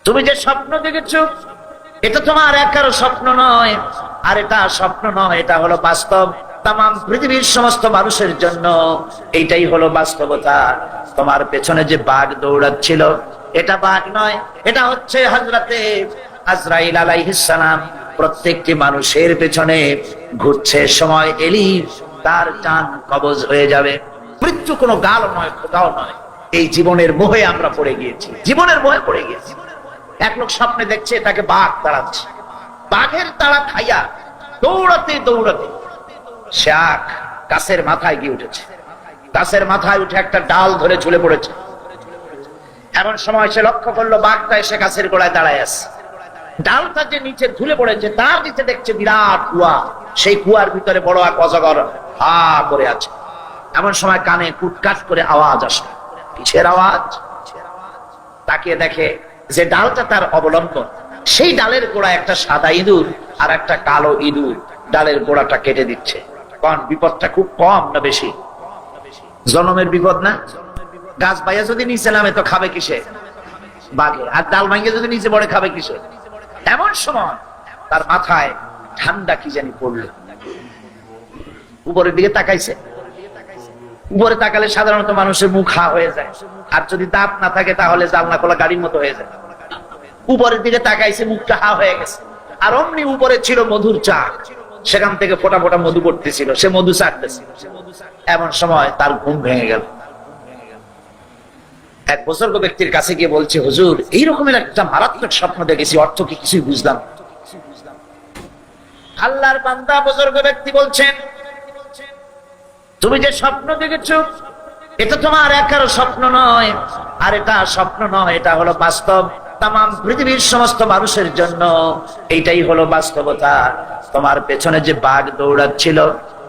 তুমি যে স্বপ্ন দেখেছো এটা তোমার একার স্বপ্ন নয়, আর এটা স্বপ্ন নয়, এটা হলো বাস্তব। তাম পৃথিবীর সমস্ত মানুষের জন্য এইটাই হলো বাস্তবতা। তোমার পেছনে যে বাঘ দৌড়াচ্ছিল এটা বাঘ নয়, এটা হচ্ছে হযরতে আজরাইল আলাইহিস সালাম। প্রত্যেকটি মানুষের পেছনে ঘুরছে, সময় এলি তার জান কবজ হয়ে যাবে। মৃত্যু কোনো গাল নয়, খোদাও নয়। এই জীবনের মোহে আমরা পড়ে গিয়েছি, জীবনের মোহে পড়ে গিয়েছি। এক লোক স্বপ্নে দেখছে তাকে বাঘ তাড়াচ্ছে, বাঘের তাড়া খাইয়া দৌড়াতে দৌড়াতে সে গাছের মাথায় গিয়ে উঠেছে। গাছের মাথায় উঠে একটা ডাল ধরে ঝুলে পড়েছে। এমন সময় সে লক্ষ্য করলো বাঘটা এসে গাছের গোড়ায় দাঁড়ায় আছে। ডালটা যে নিচে ঝুলে পড়েছে তার নিচে দেখছে বিরাট কুয়া, সেই কুয়ার ভিতরে বড় এক অজগর হা করে আছে। এমন সময় কানে কুটকাট করে আওয়াজ আসে, কিসের আওয়াজ? তাকিয়ে দেখে যে ডালটা তার অবলম্বন, সেই ডালের গোড়া একটা সাদা ইঁদুর আর একটা কালো ইঁদুর ডালের গোড়াটা কেটে দিচ্ছে। কারণ বিপদটা খুব কম না বেশি? জনমের বিপদ না? গাছ বাইয়া যদি নিচে নামে তো খাবে কিসে? বাঘে। আর ডাল ভাঙিয়ে যদি নিচে পড়ে খাবে কিসে? এমন সময় তার মাথায় ঠান্ডা কি জানি পড়লো। উপরের দিকে তাকাইছে। উপরে তাকালে সাধারণত মানুষের মুখ হা হয়ে যায়, আর যদি দাঁত না থাকে তাহলে জানলা খোলা গাড়ির মতো হয়ে যায়। উপরের দিকে তাকাইছে, মুখটা হা হয়ে গেছে। আর অমনি উপরে ছিল মধুর চাক, সেখান থেকে ফোটা ফোটা মধু পড়তেছিল, সে মধু চাটতেছিল। এমন সময় তার ঘুম ভেঙে গেল। এক বুজুর্গ ব্যক্তির কাছে গিয়ে বলছে, হুজুর এই রকমের একটা মারাত্মক স্বপ্ন দেখেছি, অর্থ কি কিছুই বুঝলাম। আল্লাহর বান্দা বুজুর্গ ব্যক্তি বলছেন, তুমি যে স্বপ্ন দেখেছো এটা তোমার একার স্বপ্ন নয়, আর এটা স্বপ্ন নয়, এটা হলো বাস্তব। তাম পৃথিবীর সমস্ত মানুষের জন্য এইটাই হলো বাস্তবতা। তোমার পেছনে যে বাঘ দৌড়াচ্ছিল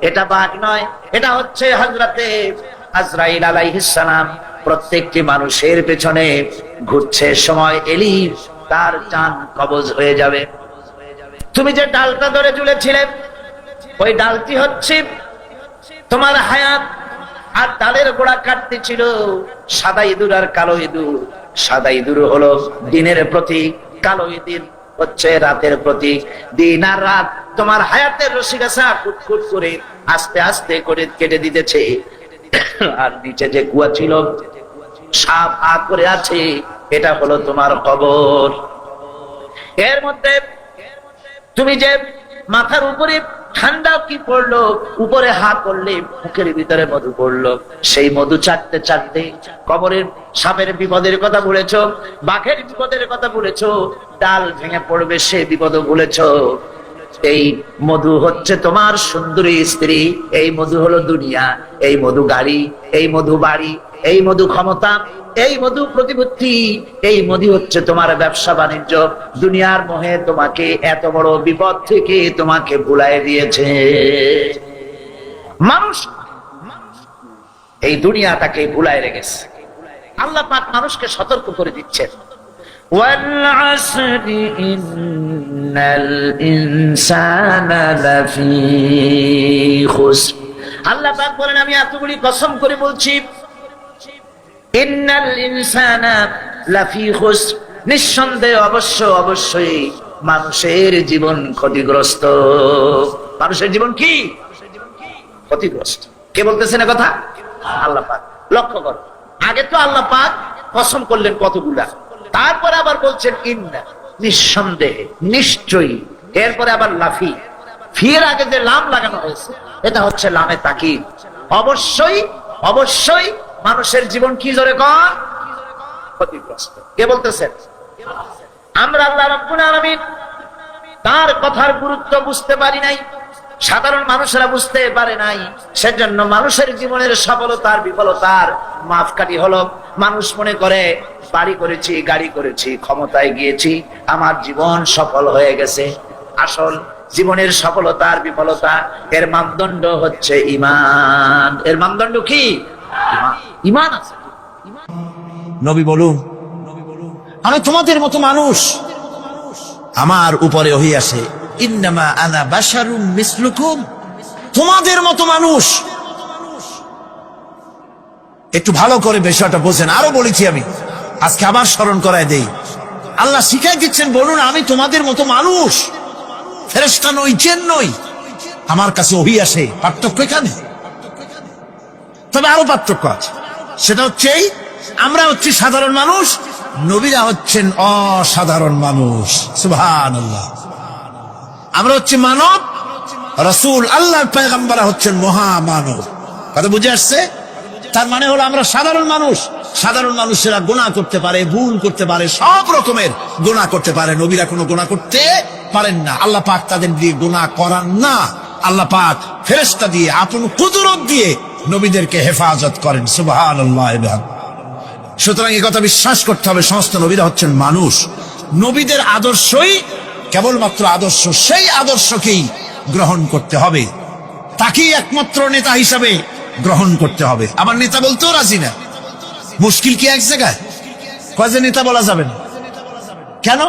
এটা বাঘ নয়, এটা হচ্ছে হযরতে আজরাইল আলাইহিস সালাম। প্রত্যেকটি মানুষের পেছনে ঘুরছে, সময় এলি তার জান কবজ হয়ে যাবে। তুমি যে ডালটা ধরে ঝুলেছিলে ওই ডালটি হচ্ছে তোমার হায়াত। আর ডালের গোড়া কাটতে ছিল সাদা ইঁদুর আর কালো ইঁদুর। সাদা ইঁদুর হলো দিনের প্রতীক, কালো ইঁদুর হচ্ছে রাতের প্রতীক। দিন আর রাত তোমার হায়াতের রশিগাছা কুটকুট করে আস্তে আস্তে করে কেটে দিতেছে। আর নিচে যে কুয়া ছিল সাপ আ করে আছে, এটা হলো তোমার কবর। এর মধ্যে তুমি যে মাথার উপরে ঠান্ডা কি পড়লো, উপরে হাত করলে মুখের ভিতরে মধু পড়লো, সেই মধু চাটতে চাটতে কবরের সাপের বিপদের কথা ভুলেছো, বাঘের বিপদের কথা ভুলেছো, ডাল ভেঙে পড়বে সে বিপদ ভুলেছো। এই মধু হচ্ছে তোমার সুন্দরী স্ত্রী, এই মধু হলো দুনিয়া, এই মধু গাড়ি, এই মধু বাড়ি, এই মধু ক্ষমতা, এই মধু প্রতিপত্তি, এই মধু হচ্ছে তোমার ব্যবসা বাণিজ্য। দুনিয়ার মোহে তোমাকে এত বড় বিপদ থেকে তোমাকে ভুলাই দিয়েছে মানুষ। এই দুনিয়াটাকে ভুলাই রেখেছে। আল্লাহ পাক মানুষকে সতর্ক করে দিচ্ছেন, ওয়াল আসরি ইন্নাল ইনসানা লাফি খুসর। আল্লাহ পাক বলেন, আমি এতগুলি কসম করে বলছি, ইন্নাল ইনসানা লাফি খুসর, নিঃসন্দেহে অবশ্যই মানুষের জীবন ক্ষতিগ্রস্ত। মানুষের জীবন কি ক্ষতিগ্রস্ত? কে বলতেছেন কথা? আল্লাহ পাক। লক্ষ্য করো, আগে তো আল্লাহ পাক কসম করলেন কতগুলা, তারপরে আবার বলছেন ইন্না, নিঃসন্দেহে, নিশ্চয়ই। এরপরে আবার লাফি, ফির আগে যে লাম লাগানো হয়েছে এটা হচ্ছে লামে তাকিদ। অবশ্যই মানুষের জীবন কি জোরে কর ক্ষতিগ্রস্ত। কে বলতেছেন? আমরা আল্লাহ রাব্বুল আলামিন তার কথার গুরুত্ব বুঝতে পারি নাই, সাধারণ মানুষেরা বুঝতে পারে নাই। সেজন্য মানুষের জীবনের সফলতার বিফলতার মাপকাঠি হলো মানুষ মনে করে বাড়ি করেছি, গাড়ি করেছি, ক্ষমতায় গিয়েছি, আমার জীবন সফল হয়ে গেছে। আসল জীবনের সফলতার বিফলতা এর মানদণ্ড হচ্ছে ঈমান। এর মানদণ্ড কি? ঈমান আছে। নবী বলুন, আমি তোমাদের মতো মানুষ, আমার উপরে ওহী আসে, ইন্নামা আনা বাশারুম মিসলুকুম, তোমাদের মতো মানুষ। একটু ভালো করে বিষয়টা বোঝেন। আরো বলেছি আমি, আজকে আবার স্মরণ করায় দেই। আল্লাহ শিখাই দিচ্ছেন, বলুন আমি তোমাদের মতো মানুষ, ফেরেশতা নই, জিন নই, আমার কাছে ওহী আসে। পার্থক্য এখানে। তবে আরো পার্থক্য আছে, সেটা হচ্ছে আমরা হচ্ছি সাধারণ মানুষ, নবীরা হচ্ছেন অসাধারণ মানুষ। সুবহানাল্লাহ। আমরা হচ্ছে মানব, রাসূল আল্লাহর পয়গম্বর হচ্ছেন মহামানব। কথা বুঝে আসছে? তার মানে হলো আমরা সাধারণ মানুষ। সাধারণ মানুষেরা গুনাহ করতে পারে, ভুল করতে পারে, সব রকমের গুনাহ করতে পারে। নবীরা কোনো গুনাহ করতে পারেন না। আল্লাহ পাক তাদের দিয়ে গুনাহ করান না। আল্লাহ পাক ফেরেশতা দিয়ে, আপন কুদরত দিয়ে নবীদেরকে হেফাজত করেন। সুবহানাল্লাহ। সুতরাং এই কথা বিশ্বাস করতে হবে, সমস্ত নবীরা হচ্ছেন মানুষ। নবীদের আদর্শই কেবলমাত্র আদর্শ, সেই আদর্শকেই গ্রহণ করতে হবে, তাকেই একমাত্র নেতা হিসাবে গ্রহণ করতে হবে। আবার নেতা বলতেও রাজি না। মুশকিল কি এক জায়গায়? কয় যে নেতা বলা যাবে না। কেন?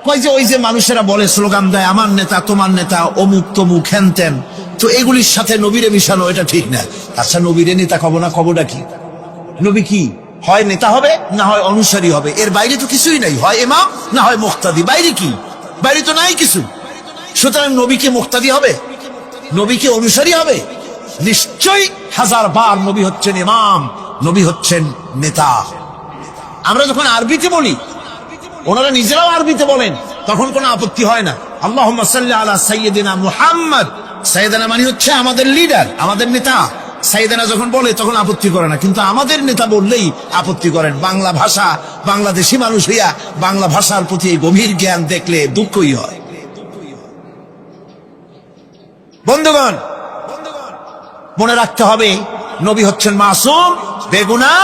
কয় যে ওই যে মানুষেরা বলে, স্লোগান দেয়, আমার নেতা, তোমার নেতা, অমুক তমুক, হেন তেন। তো এগুলির সাথে নবীরে মিশানো এটা ঠিক না। আচ্ছা, নবীরে নেতা কব না, কবটা কি? নবী কি হয় নেতা হবে, না হয় অনুসারী হবে, এর বাইরে তো কিছুই নাই। হয় ইমাম, না হয় মুক্তাদি। বাইরে কি? বাইরে তো নাই কিছু। সুতরাং নবীকে মুক্তাদি হবে, নবীকে অনুসারী হবে? নিশ্চয়ই হাজার বার নবী হচ্ছেন ইমাম, নবী হচ্ছেন নেতা। আমরা যখন আরবিতে বলি, ওনারা নিজেরাও আরবিতে বলেন, তখন কোনো আপত্তি হয় না। আল্লাহুম্মা সাল্লি আলা সাইয়্যিদিনা মুহাম্মদ। সাইয়্যিদিনা মানে হচ্ছে আমাদের লিডার, আমাদের নেতা। সাইয়্যিদিনা যখন বলে তখন আপত্তি করে না, কিন্তু আমাদের নেতা বললেই আপত্তি করেন। বাংলা ভাষা, বাংলাদেশি মানুষ হইয়া বাংলা ভাষার প্রতি গভীর জ্ঞান দেখলে দুঃখই হয়। বন্ধুগণ, মনে রাখতে হবে, নবী হচ্ছেন মাসুম, বেগুনাহ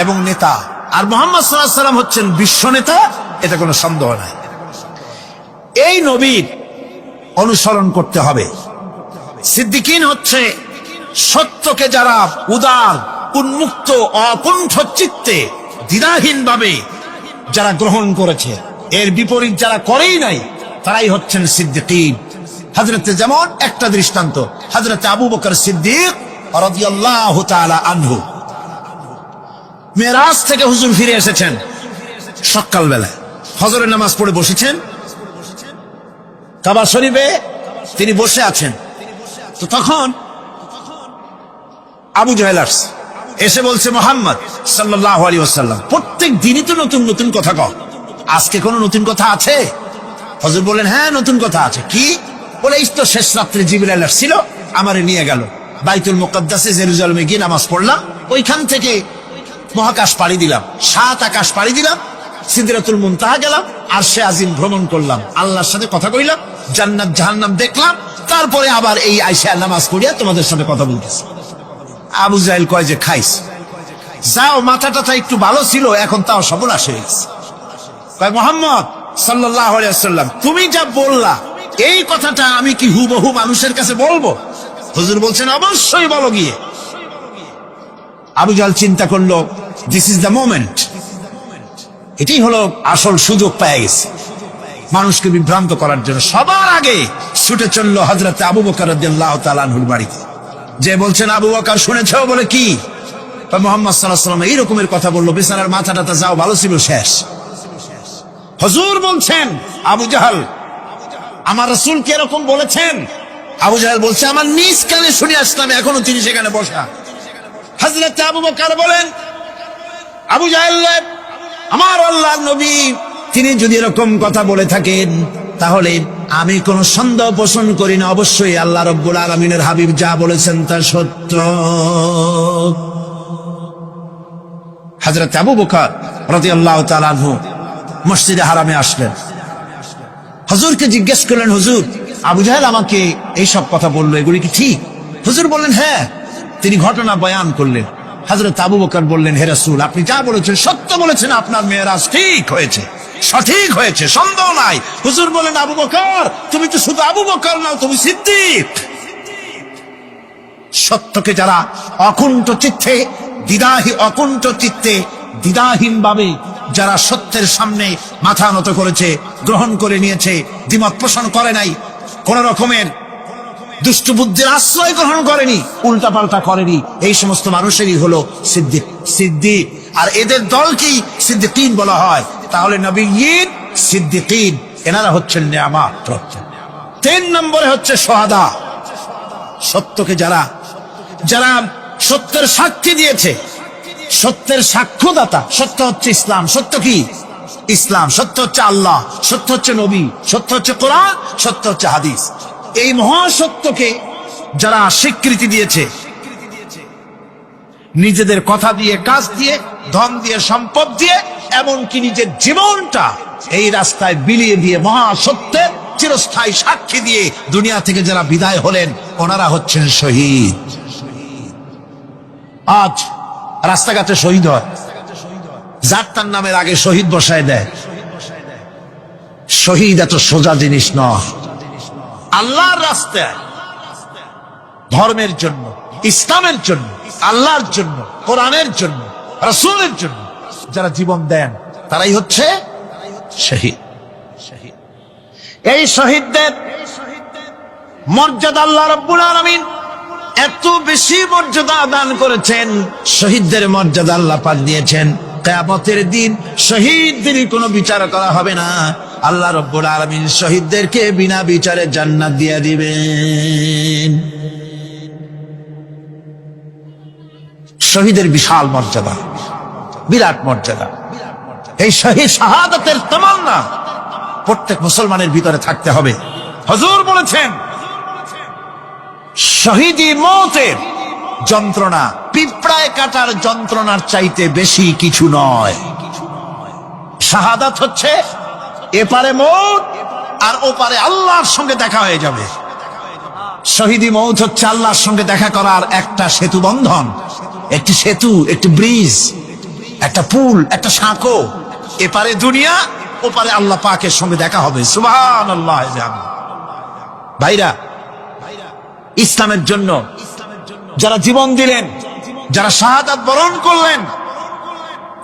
এবং নেতা। আর মুহাম্মদ সাল্লাল্লাহু আলাইহি ওয়াসাল্লাম হচ্ছেন বিশ্ব নেতা, এটা কোনো সন্দেহ নাই। এই নবীর অনুসরণ করতে হবে। সিদ্দিকিন হচ্ছে সত্যকে যারা উদার, উন্মুক্ত, অকুণ্ঠ চিত্তে, দ্বিধাহীন ভাবে যারা গ্রহণ করেছে, এর বিপরীত যারা করেই নাই, তারাই হচ্ছেন সিদ্দিকিন। হযরতে, যেমন একটা দৃষ্টান্ত, হযরতে আবু বকর সিদ্দিক রাদিয়াল্লাহু তাআলা আনহু, মেরাজ থেকে হুজুর ফিরে এসেছেন সকাল বেলায়, ফজরের নামাজ পড়ে বসেছেন কাবা শরীফে, তিনি বসে আছেন। তো তখন আবু জাহেল এসে বলছে, মুহাম্মদ সাল্লাল্লাহু আলাইহি ওয়াসাল্লাম, প্রত্যেক দিনই তো নতুন নতুন কথা কও, আজকে কোনো নতুন কথা আছে? হুজুর বললেন, হ্যাঁ নতুন কথা আছে। কি? বলে, এই তো শেষ রাত্রে জিবরাইল আসছিল, আমারে নিয়ে গেল বাইতুল মুকাদ্দাসে, জেরুজালেমে গিয়ে নামাজ পড়লাম, ওইখান থেকে মহাকাশ পাড়ি দিলাম, 7 আকাশ পাড়ি দিলাম, সিদরাতুল মুনতাহা গেলাম, আরশে আজিম ভ্রমণ করলাম, আল্লাহর সাথে কথা কইলাম, জান্নাত জাহান্নাম দেখলাম, তারপরে আবার এই আইসা নামাজ পড়িয়া তোমাদের সাথে কথা বলতেছি। আবু জাহেল কয় যে, খাইস, যাও, মাথাটা একটু ভালো ছিল, এখন তাও সর্বনাশ হয়ে গেছে। কয়, মুহাম্মদ সাল্লাল্লাহু আলাইহি ওয়াসাল্লাম, তুমি যা বললা, এই কথাটা আমি কি হুবহু মানুষের কাছে বলবো? হুজুর বলছেন, অবশ্যই বলো গিয়ে। আবু জাহেল চিন্তা করলো, দিস ইজ দ্য মোমেন্ট, এটাই হলো আসল সুযোগ পেয়ে গেছে মানুষকে বিভ্রান্ত করার জন্য। সবার আগে ছুটে চললো হযরতে আবু বকর রাদিয়াল্লাহু তাআলা আনহুর বাড়িতে, যে বলছেন, আবু বকর শুনেছো? বলে, কি? মুহাম্মদ সাল্লাল্লাহু আলাইহি ওয়াসাল্লাম এই রকমের কথা বললো, বেচারার মাথাটা যাও ভালো ছিল, শেষ। হুজুর বলছেন, আবু জাহেল, আমার রাসূল কি এরকম বলেছেন? আবু জাহেল বলছে, আমার নিজ কানে শুনে আসলাম, এখনো তিনি সেখানে বসা। হযরত আবু বকর বলেন, আবু জাহেল, আমার আল্লাহর নবী তিনি যদি এরকম কথা বলে থাকেন, তাহলে আমি কোন সন্দেহ পোষণ করি না, অবশ্যই আল্লাহ রাব্বুল আলামিনের হাবিব যা বলেছেন তা সত্য। হযরত আবু বকর রাদিয়াল্লাহু তাআলা আনহু মসজিদে হারামে আসলেন, হুজুরকে জিজ্ঞেস করলেন, হুজুর, আবু জাহেল আমাকে এইসব কথা বললো, এগুলি কি ঠিক? হুজুর বললেন, হ্যাঁ। তিনি ঘটনা বয়ান করলেন। হযরত আবু বকর বললেন, হে রাসূল, আপনি যা বলেছেন সত্য বলেছেন, আপনার মেরাজ ঠিক হয়েছে, সঠিক হয়েছে, সন্দেহ নাই। হুজুর বলেন, আবু বকর, তুমি তো শুধু আবু বকর নাও, তুমি সিদ্দিক। সত্যকে যারা অকুণ্ঠ চিত্তে, অকুণ্ঠ চিত্তে, দ্বিধাহীন ভাবে যারা সত্যের সামনে মাথা নত করেছে, গ্রহণ করে নিয়েছে, দ্বিমত পোষণ করে নাই, কোন রকমের দুষ্ট বুদ্ধির আশ্রয় গ্রহণ করেনি, উল্টা পাল্টা করেনি, এই সমস্ত মানুষেরই হলো সিদ্দিক। আর এদের দলকেই সিদ্দিকিন বলা হয়। তাহলে নবীয়িন সিদ্দিকিন, এনারা হচ্ছেন নেয়ামত প্রাপ্ত। 3 নম্বরে হচ্ছে শাহাদা, সত্যকে যারা যারা সত্যের সাক্ষী দিয়েছে, সত্যের সাক্ষ্যদাতা। সত্য হচ্ছে ইসলাম। সত্য কি? ইসলাম। সত্য হচ্ছে আল্লাহ, সত্য হচ্ছে নবী, সত্য হচ্ছে কোরআন, সত্য হচ্ছে হাদিস। এই মহাসত্যকে যারা স্বীকৃতি দিয়েছে, নিজেদের কথা দিয়ে, কাজ দিয়ে, ধন দিয়ে, সম্পদ দিয়ে, এমনকি নিজের জীবনটা এই রাস্তায় বিলিয়ে দিয়ে মহাসত্যের চিরস্থায়ী সাক্ষী দিয়ে দুনিয়া থেকে যারা বিদায় হলেন, ওনারা হচ্ছেন শহীদ। আজ রাস্তাঘাটে শহীদ হয়, যার তার নামের আগে শহীদ বসায় দেয়। শহীদ এত সোজা জিনিস নয়। আল্লাহর রাস্তায়, ধর্মের জন্য, ইসলামের জন্য, আল্লাহর জন্য, কোরআনের জন্য, রাসূলের জন্য যারা জীবন দেন, তারাই হচ্ছে শহীদ। এই শহীদদের মর্যাদা আল্লাহ রাব্বুল আলামিন এত বেশি মর্যাদা দান করেছেন। শহীদদের মর্যাদা আল্লাহ পাক দিয়েছেন, কিয়ামতের দিন শহীদদের কোনো বিচার করা হবে না। আল্লাহ রাব্বুল আলামিন শহীদদেরকে বিনা বিচারে জান্নাত দিয়ে দিবেন। শহীদের বিশাল মর্যাদা, বিরাট মর্যাদা। এই শহীদ শাহাদাতের তামান্না প্রত্যেক মুসলমানের ভিতরে থাকতে হবে। হুজুর বলেছেন, শহীদি মওতের যন্ত্রণা পিঁপড়ায় কাটার যন্ত্রণার চাইতে বেশি কিছু নয়। শাহাদাত হচ্ছে এপারে মওত আর ওপারে আল্লাহর সঙ্গে দেখা হয়ে যাবে। শহীদি মওত হচ্ছে আল্লাহর সঙ্গে দেখা করার একটা সেতু বন্ধন, একটি সেতু, একটি ব্রিজ, একটা পুল, একটা সাঁকো। এপারে দুনিয়া, ওপারে আল্লাহ পাকের সঙ্গে দেখা হবে। সুবহানাল্লাহ। ভাইরা, ইসলামের জন্য যারা জীবন দিলেন, যারা শাহাদাত বরণ করলেন,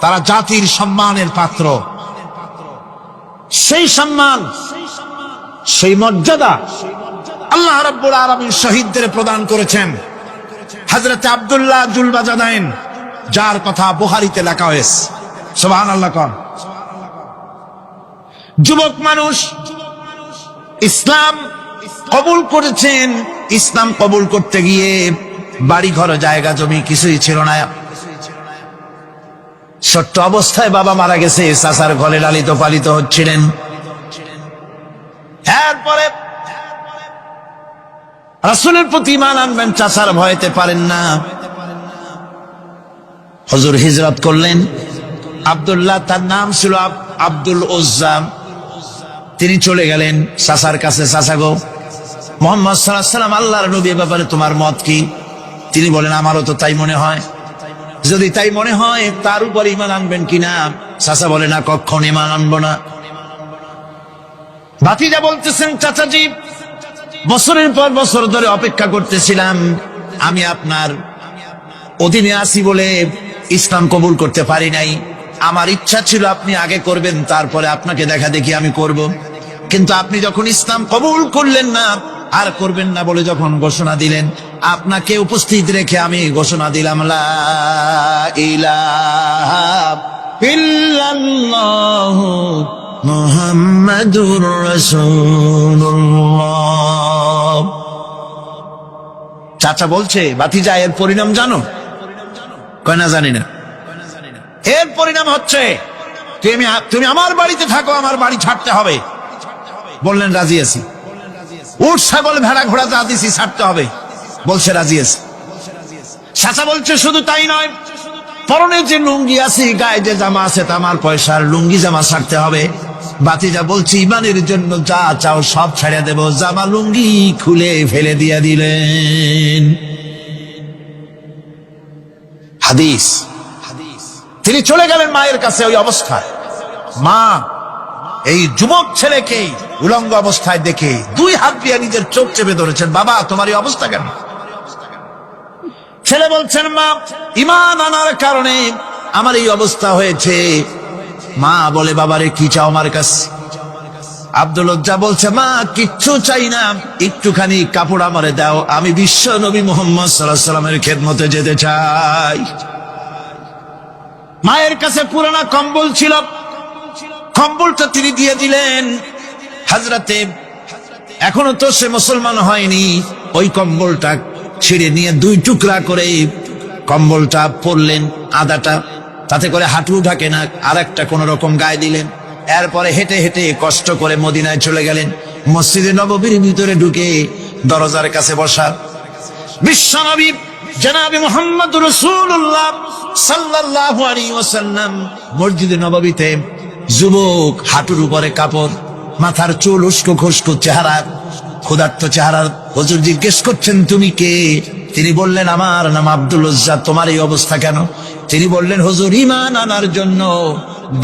তারা জাতির সম্মানের পাত্র। সেই সম্মান, সেই মর্যাদা আল্লাহ রাব্বুল আলামিন শহীদদের প্রদান করেছেন। হযরত আব্দুল্লাহ জুলবাজাদাইন, যার কথা বুখারীতে লেখা হয়েছে, সুবহানাল্লাহ কোন যুবক মানুষ ইসলাম কবুল করেছেন। ইসলাম কবুল করতে গিয়ে বাড়ি ঘর, জায়গা জমি কিছুই ছিল না। ছোট্ট অবস্থায় বাবা মারা গেছে, চাচার ঘরে লালিত পালিত হচ্ছিলেন। এরপরে রাসূলের প্রতি ঈমান আনবেন, চাচার ভয়তে পারেন না। হুজুর হিজরত করলেন। আব্দুল্লাহ, তার নাম ছিল আব্দুল উজ্জা। তিনি চলে গেলেন চাচার কাছে। চাচা গো, মুহাম্মদ সাল্লাল্লাহু আলাইহি ওয়াসাল্লাম আল্লাহর নবী, ব্যাপারে তোমার মত কি? তিনি বলেন, আমারও তো তাই মনে হয়। যদি তাই মনে হয়, তার উপর ঈমান আনবেন কিনা? চাচা বলে, না, কখনো ঈমান আনবো না। ভাতিজা বলতেছেন, চাচাজি, বছরের পর বছর ধরে অপেক্ষা করতেছিলাম, আমি আপনার অধীনে আছি বলে ইসলাম কবুল করতে পারি নাই। আমার ইচ্ছা ছিল আপনি আগে করবেন, তারপরে আপনাকে দেখা দেখি আমি করব। কিন্তু আপনি যখন ইসলাম কবুল করলেন না, আর করবেন না বলে যখন ঘোষণা দিলেন, আপনাকে উপস্থিত রেখে আমি ঘোষণা দিলাম, লা ইলাহা ইল্লাল্লাহু মুহাম্মাদুর রাসূলুল্লাহ। চাচা বলছে, ভাতিজা, এর পরিণাম জানো? কয় না, জানি না। এর পরিণাম হচ্ছে তুমি আমার বাড়িতে থাকো, আমার বাড়ি ছাড়তে হবে। বললেন, রাজি আছি। উট, ছাগল, ভেড়া, ঘোড়া যা দিছি ছাড়তে হবে। বলছে, রাজি আছি। চাচা বলছে, শুধু তাই নয়, পরনে যে লুঙ্গি আছে, গায়ে যে জামা আছে, তামার পয়সার লুঙ্গি জামা ছাড়তে হবে। ভাতিজা বলছে, ইমানের জন্য যা চাও সব ছাড়িয়ে দেব। জামা লুঙ্গি খুলে ফেলে দিয়ে দিলেন। হাদিস। তিনি চলে গেলেন মায়ের কাছে ওই অবস্থায়। মা এই যুবক ছেলেকে উলঙ্গ অবস্থায় দেখে 2 হাত দিয়ে নিজের চোখ চেপে ধরেছেন। বাবা, তোমার এই অবস্থা কেন? ছেলে বলছেন, মা, ঈমান আনার কারণে আমার এই অবস্থা হয়েছে। মা বলে, বাবারে, কি চাও আমার কাছে? আব্দুল উজ্জা বলছে, মা, কিচ্ছু চাই না, একটুখানি কাপড় আমারে দাও, আমি বিশ্ব নবী মুহাম্মদ সাল্লাল্লাহু আলাইহি ওয়াসাল্লামের খেদমতে যেতে চাই। মায়ের কাছে পুরানা কম্বল ছিল, কম্বলটা তিনি দিয়ে দিলেন হযরতে। এখনো তো সে মুসলমান হয়নি। ওই কম্বলটা ছিঁড়ে নিয়ে 2 টুকরা করে কম্বলটা পরলেন, আদাটা তাতে করে হাঁটু ঢাকে না, আর একটা কোন রকম গায়ে দিলেন। এরপরে হেঁটে হেঁটে কষ্ট করে মদিনায় চলে গেলেন। মসজিদে নববীর ভিতরে ঢুকে দরজার কাছে বসা বিশ্বনবী জনাবে মুহাম্মদ রাসূলুল্লাহ সাল্লাল্লাহু আলাইহি ওয়াসাল্লাম মসজিদে নববীতে, যুবক, হাঁটুর উপরে কাপড়, মাথার চুল উস্কো খুস্কো চেহারা, ক্ষুধার্ত চেহারা। হুজুর জিজ্ঞেস করছেন তুমি কে? তিনি বললেন আমার নাম আব্দুল উজ্জা। তোমার এই অবস্থা কেন? তিনি বললেন হুজুর ঈমান আনার জন্য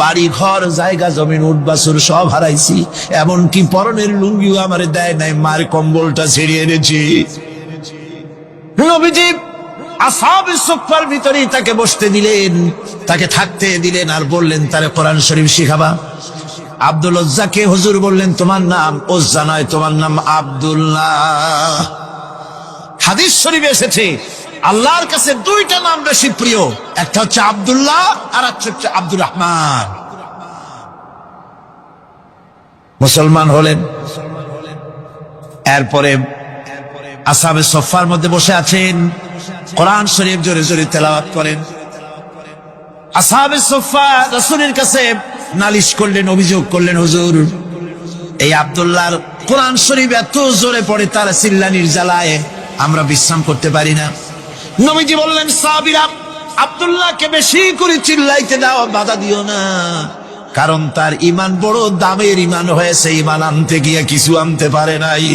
বাড়ি ঘর জায়গা জমিন উট বাছুর সব হারাইছি, এমনকি পরনের লুঙ্গিও আমারে দেয় নাই, মার কম্বলটা ছিঁড়ে এনেছি। নবীজি আসহাবে সুফফার ভিতরেই তাকে বসতে দিলেন, তাকে থাকতে দিলেন, আর বললেন তারে কোরআন শরীফ শিখাবা। আব্দুল উজ্জাকে হুজুর বললেন তোমার নাম উজ্জা নয়, তোমার নাম আব্দুল্লাহ। হাদিস শরীফে এসেছে আল্লাহর কাছে 2টা নাম বেশি প্রিয়, একটা হচ্ছে আব্দুল্লাহ আর একটা হচ্ছে আব্দুর রহমান। মুসলমান হলেন। এরপরে আসহাবে সুফফার মধ্যে বসে আছেন, কোরআন শরীফ জোরে জোরে তেলাওয়াত করেন। আসহাবে সুফফা রাসূলের কাছে নালিশ করলেন, অভিযোগ করলেন, হুজুর এই আব্দুল্লাহর কোরআন শরীফ এত জোরে পড়ে, তার চিল্লানির জ্বালায় আমরা বিশ্রাম করতে পারি না। নবীজি বললেন সাহাবীরা আব্দুল্লাহকে বেশি করে চিল্লাইতে দাও, বাধা দিও না, কারণ তার ঈমান বড় দামের ঈমান হয়েছে, ঈমান আনতে গিয়ে কিছু আনতে পারে নাই,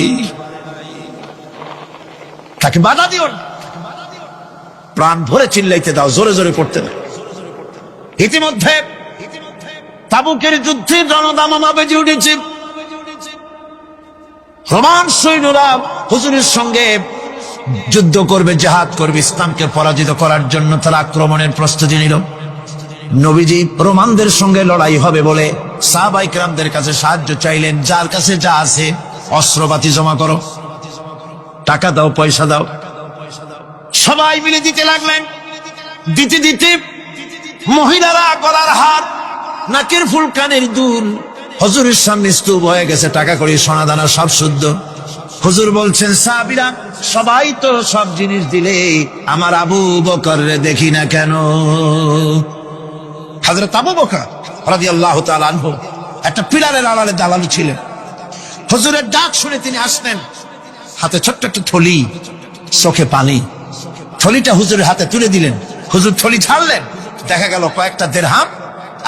তাকে বাধা দিও না, প্রাণ ভরে চিল্লাইতে দাও, জোরে জোরে পড়তে দাও। ইতিমধ্যে তাবুকের যুদ্ধের রণদামামা বেজে উঠেছে। রোমান সৈন্যরা হুজুরের সঙ্গে যুদ্ধ করবে, জিহাদ করবে, ইসলামকে পরাজিত করার জন্য তারা আক্রমণের প্রস্তুতি নিল। নবীজি রোমানদের সঙ্গে লড়াই হবে বলে সাহাবায়ে কেরামদের কাছে সাহায্য চাইলেন, যার কাছে যা আছে অস্ত্রপাতি জমা করো, টাকা দাও, পয়সা দাও। সবাই মিলে দিতে লাগলেন। দিতে দিতে মহিলারা গলার হার, নাকের ফুল, কানের দুল হুজুরের সামনে স্তূপ হয়ে গেছে, টাকা কড়ি সোনা দানা সব শুদ্ধ। হুজুর বলছেন সাহাবীরা সবাই তো সব জিনিস দিলে, আমার আবু বকররে দেখি না কেন? হযরত আবু বকর রাদিয়াল্লাহু তাআলা আনহু একটা পিলারের আড়ালে দালালি ছিলেন। হুজুরের ডাক শুনে তিনি আসলেন, হাতে ছোট্ট একটা থলি, চোখে পানি। থলিটা হুজুরের হাতে তুলে দিলেন। হুজুর থলি ছাড়লেন, দেখা গেল কয়েকটা দিরহাম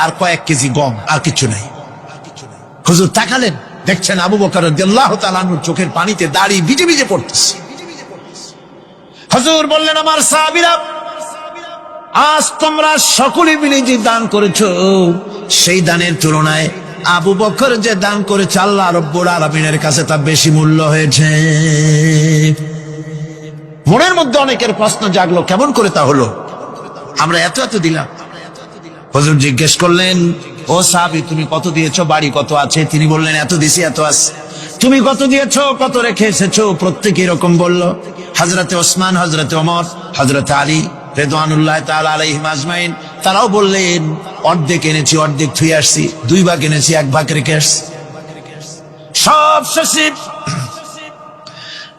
আর কয়েক কেজি গম, আর কিছু নাই। হুজুর তাকালেন, দেখছেন আবু বকর রাদিয়াল্লাহু তাআলা আনহুর চোখের পানিতে দাড়ি ভিজে ভিজে পড়তেছে। হুজুর বললেন আমার সাহাবীরা আজ তোমরা সকলে মিলে যে দান করেছো, সেই দানের তুলনায় আবু বকর যে দান করেছে আল্লাহ রাব্বুল আলামিনের কাছে তা বেশি মূল্য হয়েছে। মনের মধ্যে অনেকের প্রশ্ন জাগলো, কেমন করে তা হলো? আমরা এত এত দিলাম। হুজুর জিজ্ঞেস করলেন, ও সাহাবী তুমি কত দিয়েছো, বাড়ি কত আছে? তিনি বললেন এত দিছি, এত আছে। তুমি কত দিয়েছো, কত রেখে এসেছো? প্রত্যেকে এরকম বলল। হযরতে ওসমান, হযরতে ওমর, হযরতে আলী রিদওয়ানুল্লাহ তাআলা আলাইহিম আজমাইন তারাও বললেন অর্ধেক এনেছি, অর্ধেক থুই আসছি, 2 ভাগ এনেছি, 1 ভাগ রেখে আসছি। সব শেষে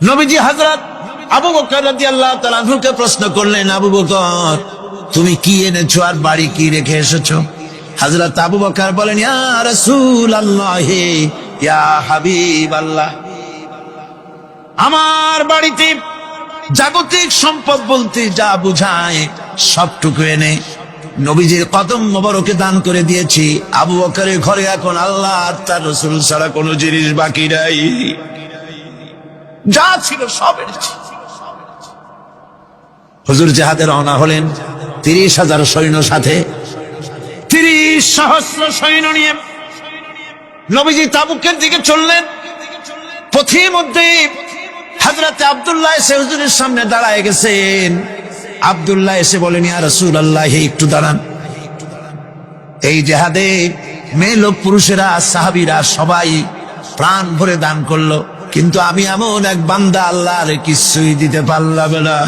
নবীজি হযরত আবু বকর রাদিয়াল্লাহু তাআলা আনহুকে প্রশ্ন করলেন, আবু বকর তুমি কি এনেছো আর বাড়ি কি রেখে এসেছো? হযরত আবু বকর বলেন, ইয়া রাসূলুল্লাহ, ইয়া হাবিবাল্লাহ, আমার বাড়িতে জাগতিক সম্পদ বলতে যা বুঝায় সবটুকু এনে নবীজির কদম মোবারকে দান করে দিয়েছি। আবু বকরের ঘরে এখন আল্লাহ আর তার রাসূল ছাড়া কোনো জিনিস বাকি নাই, যা ছিল সব এনেছি। হুজুর জিহাদে রওনা হলেন 30,000 সৈন্য সাথে, 30,000 সৈন্য নিয়ে নবীজি তাবুকের দিকে চললেন। পথের মধ্যে হযরতে আব্দুল্লাহ এসে হুজুরের সামনে দাঁড়ায় গেছেন। আব্দুল্লাহ এসে বলেন, ইয়া রাসূলুল্লাহ একটু দাঁড়ান। এই জিহাদে মেয়ে লোক পুরুষেরা সাহাবীরা সবাই প্রাণ ভরে দান করলো, কিন্তু আমি এমন এক বান্দা আল্লাহর কিছুই দিতে পারলাম না।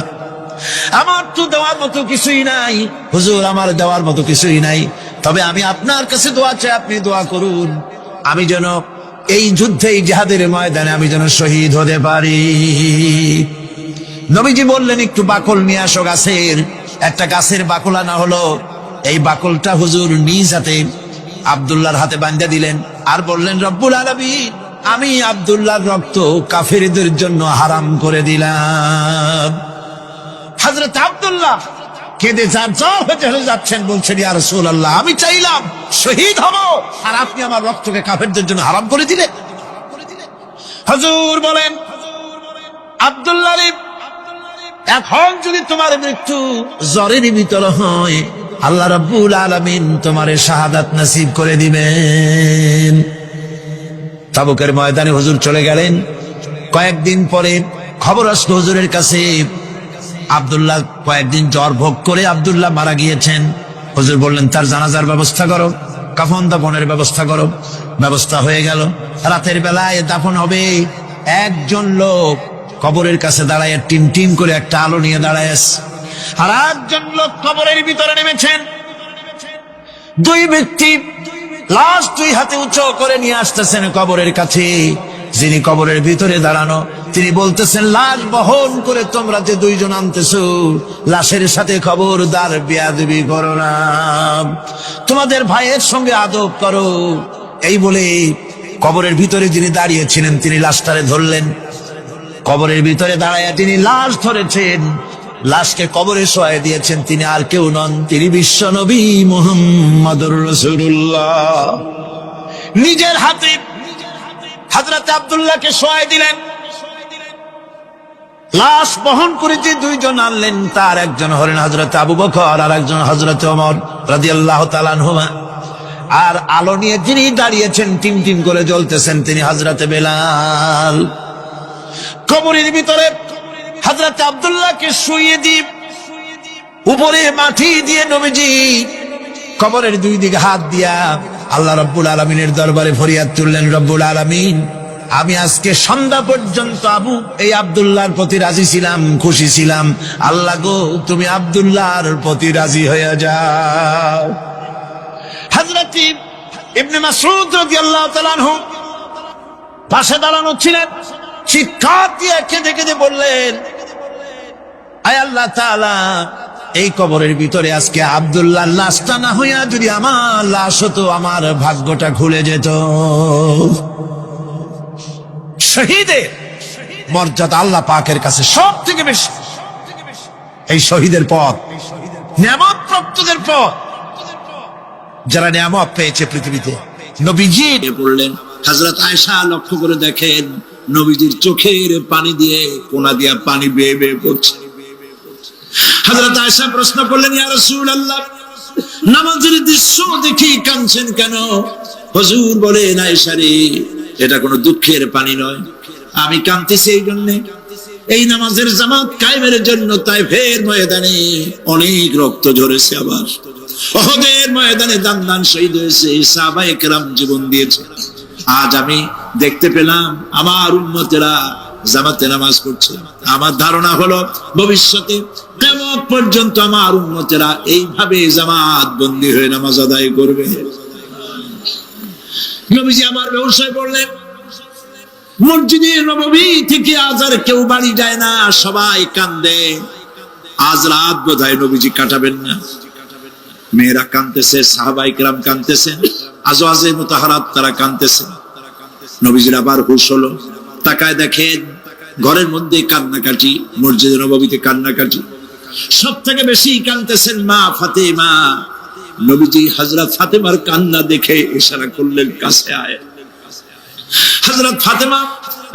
আমার তো দেওয়ার মতো কিছুই নাই হুজুর, আমার দেওয়ার মতো কিছুই নাই। তবে আমি আপনার কাছে দোয়া চাই, আপনি দোয়া করুন আমি যেন এই যুদ্ধে, এই জিহাদের ময়দানে আমি যেন শহীদ হতে পারি। নবীজি বললেন একটু বাকল নিয়ে আসো গাছের। একটা গাছের বাকল আনা হলো। এই বাকলটা হুজুর নিজ হাতে আব্দুল্লাহর হাতে বাঁধা দিলেন আর বললেন, রব্বুল আলামিন, আমি আব্দুল্লাহর রক্ত কাফেরদের জন্য হারাম করে দিলাম। হযরত আব্দুল্লাহ কেঁদে চলে যাচ্ছেন, বলছেন, ইয়া রাসূলুল্লাহ, আমি চাইলাম শহীদ হব আর আপনি আমার রক্তকে কাফেরদের জন্য হারাম করে দিলেন। হুজুর বলেন, আব্দুল্লাহ রে, এখন যদি তোমার মৃত্যু জ্বরের ভিতর হয়, আল্লাহ রাব্বুল আলামিন তোমারে শাহাদাত নসিব করে দিবেন। তাবুকের ময়দানে হুজুর চলে গেলেন। কয়েকদিন পরে খবর আসলো হুজুরের কাছে, আব্দুল্লাহ কয়েকদিন জ্বর ভোগ করে আব্দুল্লাহ মারা গিয়েছেন। হুজুর বললেন, তার জানাজার ব্যবস্থা করো, কাফন দাফনের ব্যবস্থা করো। ব্যবস্থা হয়ে গেল। রাতের বেলায় দাফন হবে। একজন লোক কবরের কাছে দাঁড়ায় টিম টিম করে একটা আলো নিয়ে দাঁড়ায় আছে, আর একজন লোক কবরের ভিতরে নেমেছেন। দুই ব্যক্তি লাশ দুই হাতে উঁচু করে নিয়ে আসতেছেন কবরের কাছে। যিনি কবরের ভিতরে দাঁড়ানো, তিনি বলতেছেন, লাশ বহন করে তোমরা যে দুইজন আনতেছো, লাশের সাথে খবরদার বেয়াদবি করো না, তোমাদের ভাইয়ের সঙ্গে আদব করো। এই বলে কবরের ভিতরে যিনি দাঁড়িয়েছিলেন তিনি লাশটারে ধরলেন। কবরের ভিতরে দাঁড়াইয়া তিনি লাশ ধরেছেন, লাশকে কবরে শোয়াই দিয়েছেন। তিনি আর কেউ নন, তিনি বিশ্ব নবী মুহাম্মদুর রাসূলুল্লাহ। নিজের হাতে হযরত আব্দুল্লাহকে শোয়াই দিলেন। লাশ বহন করে যে দুইজন আনলেন, তার একজন হলেন হযরত আবু বকর আর একজন হযরত ওমর রাদিয়াল্লাহু তাআলা আনহুমা। আর আলো নিয়ে যিনি দাঁড়িয়েছেন, টিম টিম করে জ্বলতেছেন, তিনি হযরত বেলাল। কবরের ভিতরে হযরত আব্দুল্লাহকে শুইয়ে দিয়ে উপরে মাটি দিয়ে নবীজি কবরের দুই দিকে হাত দিয়া আল্লাহ রাব্বুল আলামিনের দরবারে ফরিয়াদ তুললেন, রব্বুল আলামিন, আমি আজকে সন্ধ্যা পর্যন্ত এই আব্দুল্লাহর প্রতি রাজি ছিলাম, খুশি ছিলাম। আল্লাহ গো, তুমি আব্দুল্লাহর প্রতি রাজি হয়ে যাও। হযরত ইবনে মাসউদ রাদিয়াল্লাহু তাআলা আনহু পাশে দাঁড়ানো ছিলেন। চিৎকার দিয়ে কেঁদে কেঁদে বললেন, আয় আল্লাহ তাআলা, এই কবরের ভিতরে আজকে আব্দুল্লাহর লাশটা না হইয়া যদি আমার লাশ হতো, আমার ভাগ্যটা খুলে যেত। শহীদের মর্যাদা আল্লাহ পাকের কাছে সব থেকে বেশি। এই শহীদের পথ নিয়ামত প্রাপ্তদের পথ, যারা নিয়ামত পেয়েছে পৃথিবীতে। নবীজি বললেন, হযরত আয়েশা লক্ষ্য করে দেখেন, নবীজির চোখের পানি দিয়ে কোনা দিয়া পানি বেয়ে বেয়ে পড়ছে। হযরত আয়েশা প্রশ্ন করলেন, ইয়া রাসূলুল্লাহ, নামাজের দৃশ্য দেখি কাঁদছেন কেন? হুজুর বলেন, আয়েশা রে, এটা কোনো দুঃখের পানি নয়, আমি কাঁদতেছি এই জন্য, এই নামাজের জামাত কায়েমের জন্য তায়েফের ময়দানে অনেক রক্ত ঝরেছে, আবার উহুদের ময়দানে দান দান শহীদ হয়েছে, সাহাবায়ে কেরাম জীবন দিয়েছে। আজ আমি দেখতে পেলাম আমার উম্মতেরা জামাতে নামাজ পড়ছে। আমার ধারণা হলো ভবিষ্যতে কিয়ামত পর্যন্ত আমার উম্মতেরা এইভাবে জামাত বন্দী হয়ে নামাজ আদায় করবে। নবীজি আমার ব্যবসায় বললেন, মসজিদে নববী থেকে আজ আর কেউ বাড়ি যায় না, সবাই কান্দে। আজ রাত বোধহয় নবীজি কাটাবেন না। মেয়েরা কাঁদতেছে, সাহাবায়ে কেরাম কাঁদতেছেন, আজওয়াজে মুতাহারাত তারা কাঁদতেছে। নবীজির আবার হুঁশ হলো, তাকায় দেখেন ঘরের মধ্যে কান্নাকাটি, মসজিদে নববীতে কান্নাকাটি। সব থেকে বেশি কাঁদতেছেন মা ফাতেমা। নবীজি হযরত ফাতেমার কান্না দেখে ইশারা করলেন, কাছে আয়। হযরত ফাতেমা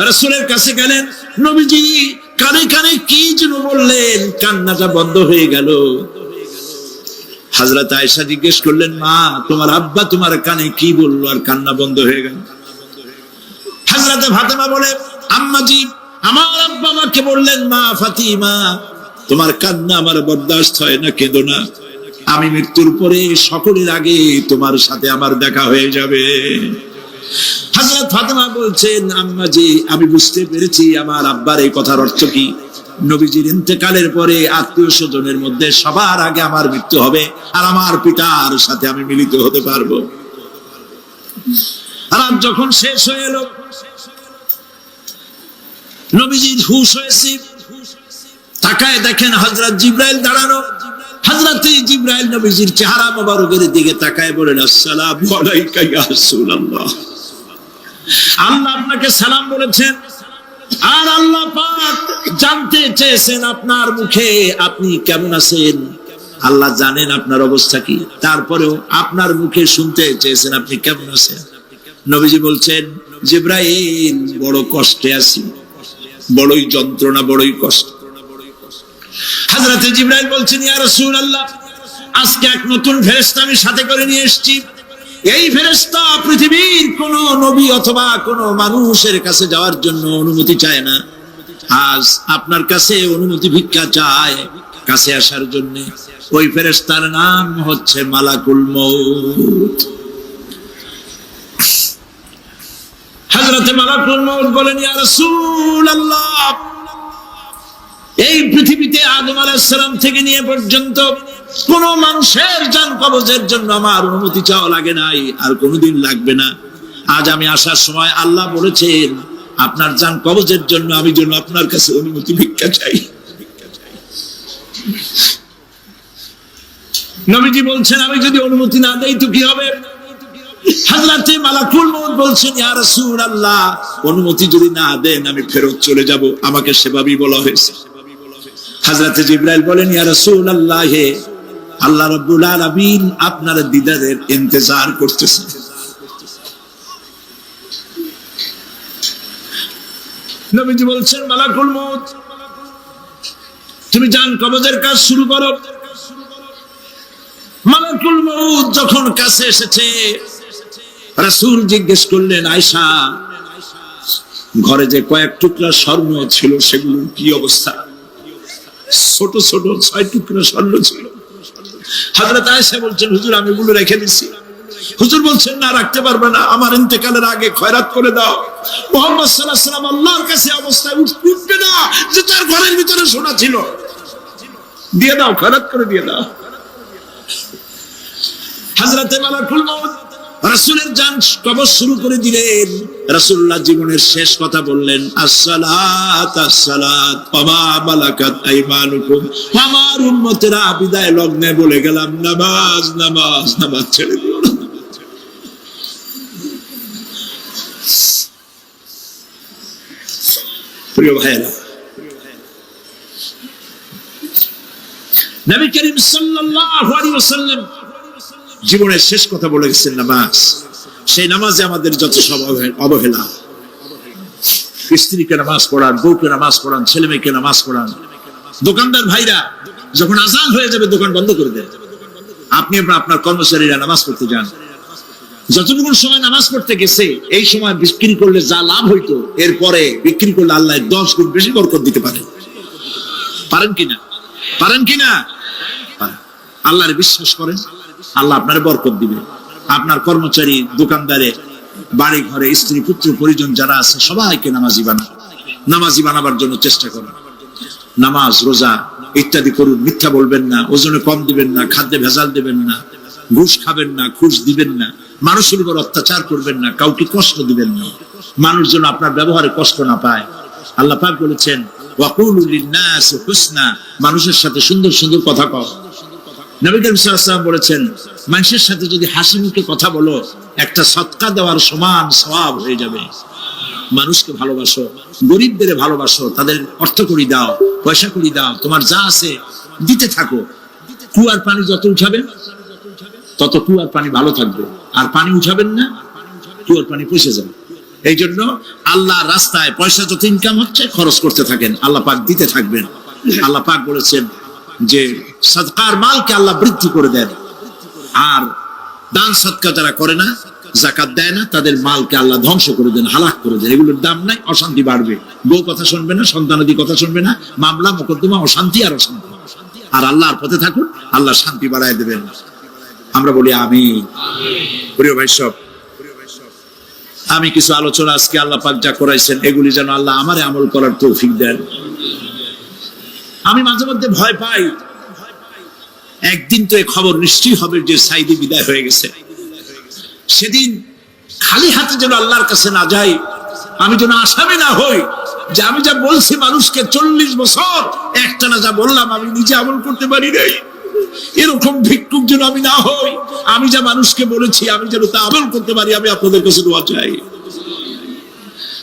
রাসূলের কাছে গেলেন। নবীজি কানে কানে কি যেন বললেন, কান্নাটা বন্ধ হয়ে গেল। হযরত আয়েশা জিজ্ঞেস করলেন, মা, তোমার আব্বা তোমার কানে কি বললো আর কান্না বন্ধ হয়ে গেল? হযরত ফাতেমা বলে, আম্মাজি, আমার আব্বা আমাকে বললেন, মা ফাতিমা, তোমার কান্না আমার বরদাস্ত হয় না, কেঁদো না, আমি মৃত্যুর পরে সকলের আগে তোমার সাথে আমার দেখা হয়ে যাবে। হযরত ফাতেমা বলছেন, আম্মাজি, আমি বুঝতে পেরেছি আমার আব্বার এই কথার অর্থ কি। নবীজির ইন্তেকালের পরে আত্মীয় স্বজনের মধ্যে সবার আগে আমার মৃত্যু হবে, আর আমার পিতার সাথে আমি মিলিত হতে পারবো। আর যখন শেষ হয়ে এলো, নবীজির হুঁশ হয়েছে, তাকায় দেখেন হযরত জিবরাইল দাঁড়ানো। হযরত জিবরাইল নবীজির চেহারা মোবারকের দিকে তাকায় বলেন, আসসালামু আলাইকা ইয়া রাসূলুল্লাহ। আল্লাহ আপনাকে সালাম বলেছেন, আর আল্লাহ পাক জানতে চেয়েছেন আপনার মুখে আপনি কেমন আছেন। আল্লাহ জানেন আপনার অবস্থা কি, তারপরেও আপনার মুখে শুনতে চেয়েছেন আপনি কেমন আছেন। নবীজি বলছেন, জিবরাইল বড় কষ্টে আছি, বড়ই যন্ত্রণা, বড়ই কষ্ট। হযরত জিবরাইল বলছেন, ইয়া রাসূলুল্লাহ, আজকে এক নতুন ফেরেশতা আমি সাথে করে নিয়ে এসেছি। এই ফেরেশতা পৃথিবীর কোন নবী অথবা কোন মানুষের কাছে যাওয়ার জন্য অনুমতি চায় না, আজ আপনার কাছে অনুমতি ভিক্ষা চায় কাছে আসার জন্য। ওই ফেরেশতার নাম হচ্ছে মালাকুল মউত। হযরত মালাকুল মউত বলেন, ইয়া রাসূলুল্লাহ, এই পৃথিবীতে আদম আলাইহিস সালাম থেকে নিয়ে পর্যন্ত কোন মানুষের জান কবজের জন্য আমার অনুমতি চাওয়া লাগে নাই, আর কোনোদিন লাগবে না। আজ আমি আসার সময় আল্লাহ বলেছেন আপনার জান কবজের জন্য আমি যেন আপনার কাছে অনুমতি ভিক্ষা চাই। নবীজি বলছেন, আমি যদি অনুমতি না দেই তো কি হবে? হযরত মালাকুল মউত বলছেন, ইয়া রাসূলুল্লাহ, অনুমতি যদি না দেন আমি ফেরত চলে যাব। আমাকে সেভাবেই বলা হয়েছে। হযরত জিবরাইল বলেন, ইয়া রাসূলুল্লাহ, আল্লাহ রাব্বুল আলামিন আপনার দিদারের ইন্তজার করতেছেন। নবীজি বলছেন, মালাকুল মউত, তুমি জান কবজের কাজ শুরু করো। মালাকুল মউত যখন কাছে এসেছে, রাসূল জিজ্ঞেস করলেন, আয়েশা, ঘরে যে কয়েক টুকরা স্বর্ণ ছিল সেগুলোর কি অবস্থা? ছোট ছোট 6 টুকরা স্বর্ণ ছিল। হযরত আয়েশা বলছেন, হুজুর আমি এগুলো রেখে দিছি। হুজুর বলছেন, না, রাখতে পারবে না, আমার ইন্তেকালের আগে খয়রাত করে দাও। মুহাম্মদ সাল্লাল্লাহু আলাইহি ওয়াসাল্লাম আল্লাহর কাছে অবস্থায় উঠবে না যে তার ঘরের ভিতরে সোনা ছিল। দিয়ে দাও, খয়রাত করে দিয়ে দাও। হযরত মালাকুল মউত রাসূলের জান কবজ শুরু করে দিলেন। রাসূলুল্লাহ জীবনের শেষ কথা বললেন, আসসালাত আসসালাত ওয়া মা মালাকাত আইমানুকুম। আমার উম্মতেরা বিদায় লগ্নে বলে গেলাম, নামাজ নামাজ নামাজ ছেড়ে দিও না। প্রিয় ভাইরা, নবী করিম সাল্লাল্লাহু আলাইহি ওয়াসাল্লাম জীবনের শেষ কথা বলে গেছেন নামাজ। সেই নামাজে আমাদের যত সব অবহেলা, স্ত্রীকে নামাজ পড়ান, বউকে নামাজ পড়ান, ছেলে মেয়েকে নামাজ পড়ান। দোকানদার ভাইরা যখন আজান হয়ে যাবে দোকান বন্ধ করে দেন, আপনি আপনার কর্মচারীরা নামাজ পড়তে যান। যতটুকু সময় নামাজ পড়তে গেছে এই সময় বিক্রি করলে যা লাভ হইতো, এরপরে বিক্রি করলে আল্লাহ 10 গুণ বেশি বরকত দিতে পারেন। পারেন কিনা? পারেন কিনা? আল্লাহরে বিশ্বাস করেন, আল্লাহ আপনার বরকত দিবে। আপনার কর্মচারী, দোকানদারে, বাড়ি ঘরে স্ত্রী পুত্র পরিজন যারা আছে সবাইকে নামাজি বানান। নামাজি বানাবার জন্য চেষ্টা করুন। নামাজ রোজা ইত্যাদি করুন। মিথ্যা বলবেন না, ওজনে কম দিবেন না, খাদ্যে ভেজাল দিবেন না, ঘুষ খাবেন না, ঘুষ দিবেন না, মানুষের উপর অত্যাচার করবেন না, কাউকে কষ্ট দিবেন না। মানুষ যেন আপনার ব্যবহারে কষ্ট না পায়। আল্লাহ পাক বলেছেন, ওয়াকুলু লিন-নাসি হুসনা, মানুষের সাথে সুন্দর সুন্দর কথা কও। নবী করিম সাল্লাল্লাহু আলাইহি ওয়াসাল্লাম বলেছেন, মানুষের সাথে যদি হাসি মুখে কথা বলো একটা সদকা দেওয়ার সমান সওয়াব হয়ে যাবে। মানুষকে ভালোবাসো, গরিবদের ভালোবাসো, তাদের অর্থ করি দাও, পয়সা করি দাও, তোমার যা আছে দিতে থাকো। কুয়ার পানি যত উঠাবেন তত কুয়ার পানি ভালো থাকবে, আর পানি উঠাবেন না কুয়ার পানি পচে যাবে। এই জন্য আল্লাহর রাস্তায় পয়সা যত ইনকাম হচ্ছে খরচ করতে থাকেন, আল্লাহ পাক দিতে থাকবেন। আল্লাহ পাক বলেছেন যে সাদকার মালকে আল্লাহ বৃদ্ধি করে দেন, আর দান সদকা যারা করে না, যাকাত দেয় না, তাদের মালকে আল্লাহ ধ্বংস করে দেন, হালাক করে দেন। এগুলোর দাম নাই, অশান্তি বাড়বে। বউ কথা শুনবে না, সন্তানাদি কথা শুনবে না, মামলা মোকদ্দমা, অশান্তি আর অশান্তি। আর আল্লাহর পথে থাকুন, আল্লাহ শান্তি বাড়ায় দেবেন। আমরা বলি আমিন। প্রিয় ভাই সব, আমি কিছু আলোচনা আজকে আল্লাহ পাক যা করাইছেন এগুলি যেন আল্লাহ আমারে আমল করার তৌফিক দেন। আমি মাঝে মধ্যে ভয় পাই, একদিন তো এই খবর নিশ্চয়ই হবে যে সাইদি বিদায় হয়ে গেছে। সেদিন খালি হাতে যেন আল্লাহর কাছে না যাই, আমি যেন আসামি না হই যে আমি যা বলছি মানুষকে 40 বছর একটানা যা বললাম আমি নিজে আমল করতে পারি নাই। এরকম ভিক্ষুক যেন আমি না হই, আমি যা মানুষকে বলেছি আমি যেন তা আমল করতে পারি। আমি আপনাদের কাছে দোয়া চাই।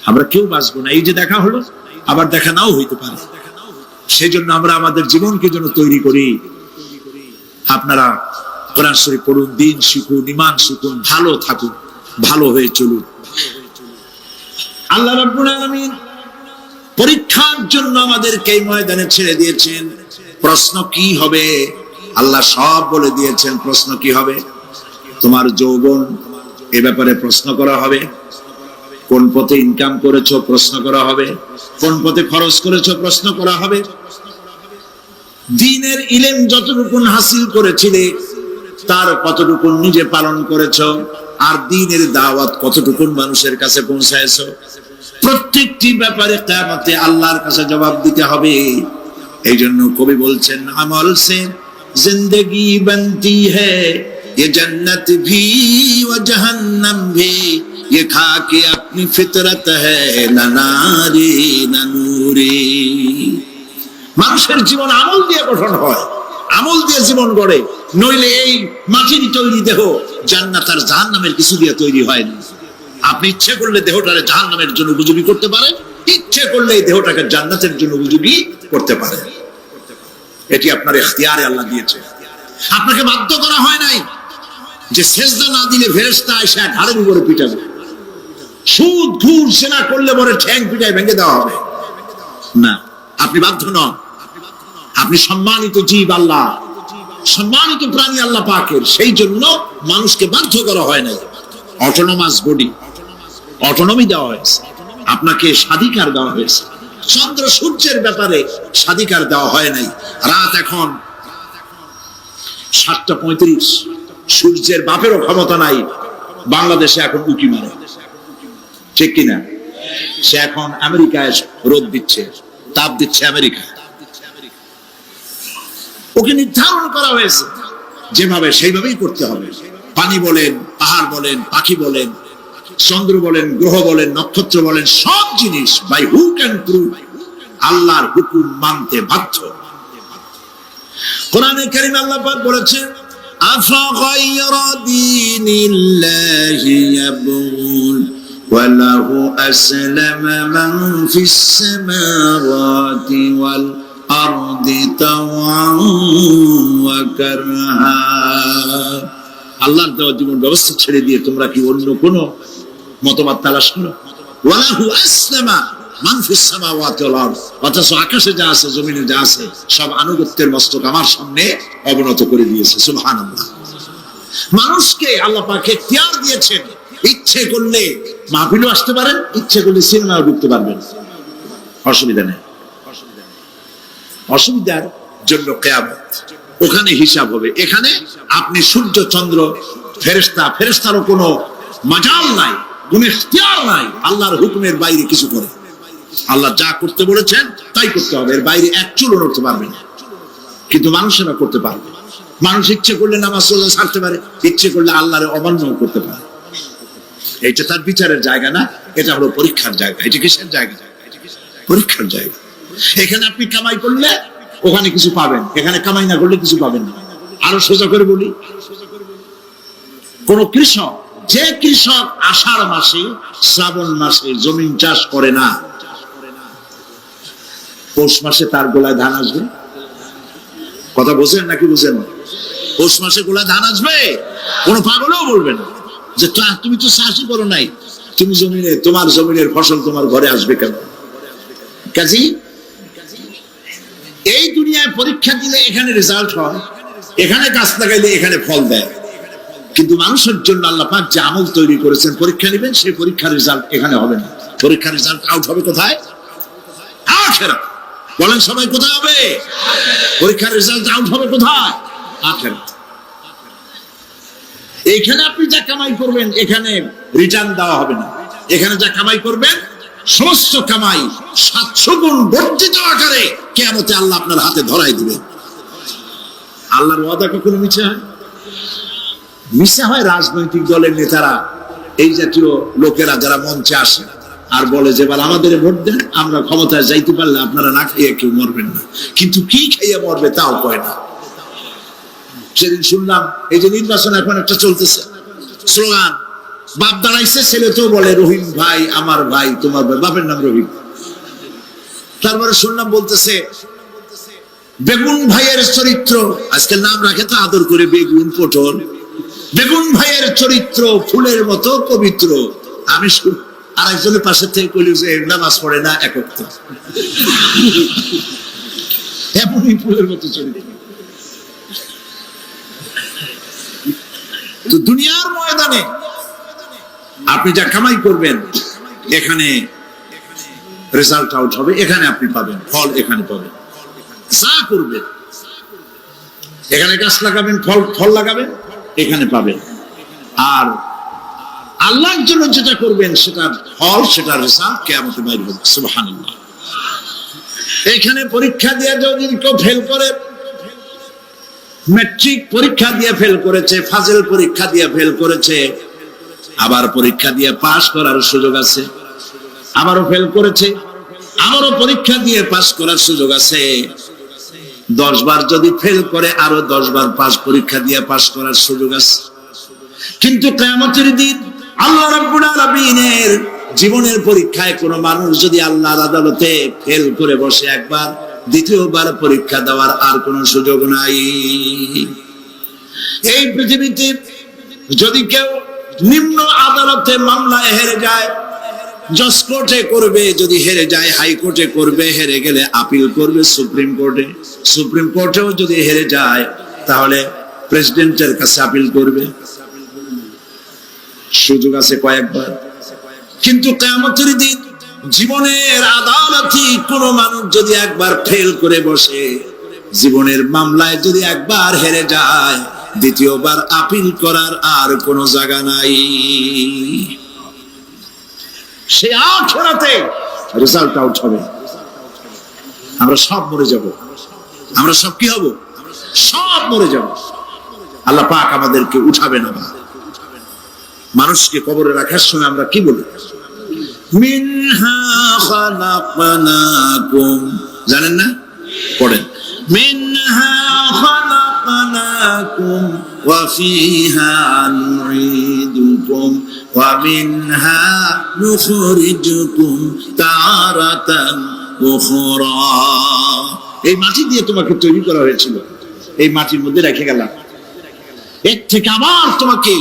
আমরা কেউ বাঁচবো না, এই যে দেখা হলো আবার দেখা নাও হইতে পারে। সেই জন্য আমরা আমাদের জীবনকে যেন তৈরি করি। আপনারা কোরআন শরীফ পড়ুন, দিন শিখুন, ঈমান শিখুন, ভালো থাকুন, ভালো হয়ে চলুন। আল্লাহ রাব্বুল আলামিন পরীক্ষার জন্য আমাদেরকে এই ময়দানে ছেড়ে দিয়েছেন। প্রশ্ন কি হবে আল্লাহ সব বলে দিয়েছেন। প্রশ্ন কি হবে? তোমার যৌবন, এ ব্যাপারে প্রশ্ন করা হবে। কোন পথে ইনকাম করেছো প্রশ্ন করা হবে। কোন পথে খরচ করেছো প্রশ্ন করা হবে। দ্বীনের ইলম যতটুকু হাসিল করেছিলে তার কতটুকু নিজে পালন করেছো, আর দ্বীনের দাওয়াত কতটুকু মানুষের কাছে পৌঁছায়ছো, প্রত্যেকটি ব্যাপারে কিয়ামতে আল্লাহর কাছে জবাব দিতে হবে। এই জন্য কবি বলছেন, আমল সে জিंदगी बनती है ये जन्नत भी व जहन्नम भी ये खा के अपनी फितरत है ना नारी ना नूरी। মানুষের জীবন আমল দিয়ে গঠন হয়, আমল দিয়ে জীবন গড়ে। নইলে এই মাটির তৈরি দেহ জান্নাত আর জাহান্নামের কিছু দিয়ে তৈরি হয় না। আপনি ইচ্ছে করলে দেহটাকে জাহান্নামের জন্য উপযোগী করতে পারেন, ইচ্ছে করলে এই দেহটাকে জান্নাতের জন্য উপযোগী করতে পারেন। এটি আপনার ইখতিয়ারে আল্লাহ দিয়েছে, আপনাকে বাধ্য করা হয় নাই যে সেজদা না দিলে ফেরেশতা এসে ঘাড়ের উপরে পিটাবে, সুদ ঘুষ সেনা করলে পরে ঠ্যাং পিটায় ভেঙে দেওয়া হবে না। আপনি বাধ্য নন। আপনি সম্মানিত জীব, আল্লাহ সম্মানিত প্রাণী আল্লাহ পাকের। সেই জন্য মানুষকে বাধ্য করা হয় নাই। অটোনোমাস বডি, অটোনমি দেওয়া হয়েছে, আপনাকে স্বাধিকার দেওয়া হয়েছে। চন্দ্র সূর্যের ব্যাপারে স্বাধিকার দেওয়া হয় নাই। রাত এখন 7:35, সূর্যের বাপেরও ক্ষমতা নাই বাংলাদেশে এখন উকি মারে, ঠিক কিনা? সে এখন আমেরিকায় রোদ দিচ্ছে, তাপ দিচ্ছে আমেরিকা। ওকে নির্ধারণ করা হয়েছে যেভাবে, সেইভাবেই করতে হবে। পানি বলেন, পাহাড় বলেন, পাখি বলেন, চন্দ্র বলেন, গ্রহ বলেন, নক্ষত্র বলেন, সব জিনিস বাই হুক এন্ড ক্রুক আল্লাহর হুকুম মানতে বাধ্য। কোরআনে কারীমে আল্লাহ পাক বলেছেন, আফা গায়রা দীনিল্লাহি ইয়াবগুন ওয়া লাহু আসলামা মান ফিস সামাওয়াতি ওয়াল আরদি তাওআন ওয়া কারহা। আল্লাহর দেওয়া জীবন ব্যবস্থা ছেড়ে দিয়ে তোমরা কি অন্য কোন মতবাদ তালাশ করো? ওয়ালাহু আসলামা মান ফিস সামাওয়াতি ওয়াল আরদ, অথচ আকাশে যা আছে জমিনে যা আছে সব আনুগত্যের মস্তক আমার সামনে অবনত করে দিয়েছে। সুবহানাল্লাহ। মানুষকে আল্লাহ পাক ইখতিয়ার দিয়েছেন। ইচ্ছে করলে মাহফিলও আসতে পারেন, ইচ্ছে করলে সিনেমাও ঢুকতে পারবেন, অসুবিধা নেই। অসুবিধার জন্য কিয়ামত, ওখানে হিসাব হবে। এখানে আপনি সূর্য চন্দ্র ফেরেশতা, ফেরেশতারও কোনো মাজাল নাই, কোনো ইখতিয়ার নাই আল্লাহর হুকুমের বাইরে কিছু করে। আল্লাহ যা করতে বলেছেন তাই করতে হবে, এর বাইরে এক চুলও নড়তে পারবে না। কিন্তু মানুষেরা করতে পারবে। মানুষ ইচ্ছে করলে নামাজ রোজা ছাড়তে পারে, ইচ্ছে করলে আল্লাহর অমান্য করতে পারে। এটা তার বিচারের জায়গা না, এটা হলো পরীক্ষার জায়গা। এটা কিসের জায়গা? পরীক্ষার জায়গা। এখানে আপনি কামাই করলে ওখানে কিছু পাবেন, এখানে কামাই না করলে কিছু পাবেন না। আরো সোজা করে বলি, কোন কৃষক, যে কৃষক আষাঢ় মাসে শ্রাবণ মাসে জমিন চাষ করে না, পৌষ মাসে তার গোলায় ধান আসবে? কথা বোঝেন নাকি বুঝেন? পৌষ মাসে গোলায় ধান আসবে? কোন পাগলেও বলবে না যে তুমি তো চাষই করো নাই, তুমি জমিনে, তোমার জমিনের ফসল তোমার ঘরে আসবে কেন? কাজী এই দুনিয়ায় পরীক্ষা দিলে এখানে রেজাল্ট হয়, এখানে গাছ লাগাইলে এখানে ফল দেয়। কিন্তু মানুষের জন্য আল্লাহ পাক যে আমল তৈরি করেছেন, পরীক্ষা নেবেন, সেই পরীক্ষার রেজাল্ট এখানে হবে না। পরীক্ষার রেজাল্ট আউট হবে কোথায়? আখিরাত। বলেন সবাই, কোথায় হবে? পরীক্ষার রেজাল্ট আউট হবে কোথায়? আখিরাত। এখানে আপনি যা কামাই করবেন এখানে রিটার্ন দেওয়া হবে না, এখানে যা কামাই করবেন সমস্ত কামাই 700 গুণ বর্ধিত আকারে কিয়ামতে আল্লাহ আপনার হাতে ধরাই দিবেন। আল্লাহর ওয়াদা কখনো মিছে হয়? মিছে হয় রাজনৈতিক দলের নেতারা, এই জাতীয় লোকেরা যারা মঞ্চে আসে আর বলে যে এবার আমাদের ভোট দেন, আমরা ক্ষমতায় যাইতে পারলে আপনারা না খাইয়ে কেউ মরবেন না। কিন্তু কি খাইয়ে মরবে তাও কয় না। সেদিন শুনলাম এই যে নির্বাচন এখন একটা চলতেছে, স্লোগান বাপ দাঁড়াইছে, ছেলে তো বলে রহিম ভাই আমার ভাই, তোমার ভাই, বাপের নাম রহিম। তারপরে শুনলাম বলতেছে বেগুন ভাইয়ের চরিত্র, আজকে নাম রাখে তো আদর করে বেগুন পটল, বেগুন ভাইয়ের চরিত্র ফুলের মতো পবিত্র। আমি আর একজনের পাশে থেকে কইল যে নামাজ পড়ে না একত্র, এমনই ফুলের মতো চরিত্র। তো দুনিয়ার ময়দানে আপনি যা কামাই করবেন এখানে রেজাল্ট আউট হবে, এখানে আপনি পাবেন ফল, এখানে পাবেন। যা করবেন এখানে গাছ লাগাবেন, ফল লাগাবেন, এখানে পাবেন। আর আল্লাহর জন্য যেটা করবেন সেটার ফল, সেটার রেজাল্ট কিয়ামতে বাইরে হবে। সুবহানাল্লাহ। এখানে পরীক্ষা দিয়ে যদি কেউ ফেল করে, ম্যাট্রিক পরীক্ষা দিয়ে ফেল করেছে, ফাজিল পরীক্ষা দিয়ে ফেল করেছে, আবার পরীক্ষা দিয়ে পাস করার সুযোগ আছে, আবারও ফেল করেছে, আবারও পরীক্ষা দিয়ে পাস করার সুযোগ আছে। 10 বার যদি ফেল করে আরো 10 বার পরীক্ষা দিয়ে পাস করার সুযোগ আছে। কিন্তু কিয়ামতের দিন আল্লাহ রাব্বুল আলামিনের জীবনের পরীক্ষায় কোন মানুষ যদি আল্লাহর আদালতে ফেল করে বসে একবার, দ্বিতীয়বার পরীক্ষা দেওয়ার আর কোনো সুযোগ নাই। এই পৃথিবীতে যদি কেউ নিম্ন আদালতে মামলায় হেরে যায়, জজ কোর্টে করবে, যদি হেরে যায় হাইকোর্টে করবে, হেরে গেলে আপিল করবে সুপ্রিম কোর্টে, সুপ্রিম কোর্টেও যদি হেরে যায় তাহলে প্রেসিডেন্টের কাছে আপিল করবে। সুযোগ আছে কয়েকবার। কিন্তু কিয়ামতের দিন জীবনের আদালতে কোন মানুষ যদি একবার ফেল করে বসে, জীবনের মামলায় যদি একবার হেরে যায়, দ্বিতীয়বার আপিল করার আর কোনো জায়গা নাই। সে আখিরাতে রেজাল্ট আউট হবে। আমরা সব মরে যাব, আমরা সব কি হব? সব মরে যাব। আল্লাহ পাক আমাদেরকে উঠাবে না। মানুষকে কবরে রাখার সময় আমরা কি বলি? মিনহা খালাকনাকুম, জানেন না? পড়েন, মিনহা খালাকনাকুম ওয়া ফিহা নুঈদুকুম ওয়া মিনহা নুখরিজুকুম তারাতান উখরা। এই মাটি দিয়ে তোমাকে তৈরি করা হয়েছিল, এই মাটির মধ্যে রেখে গেলাম, এর থেকে আবার তোমাকে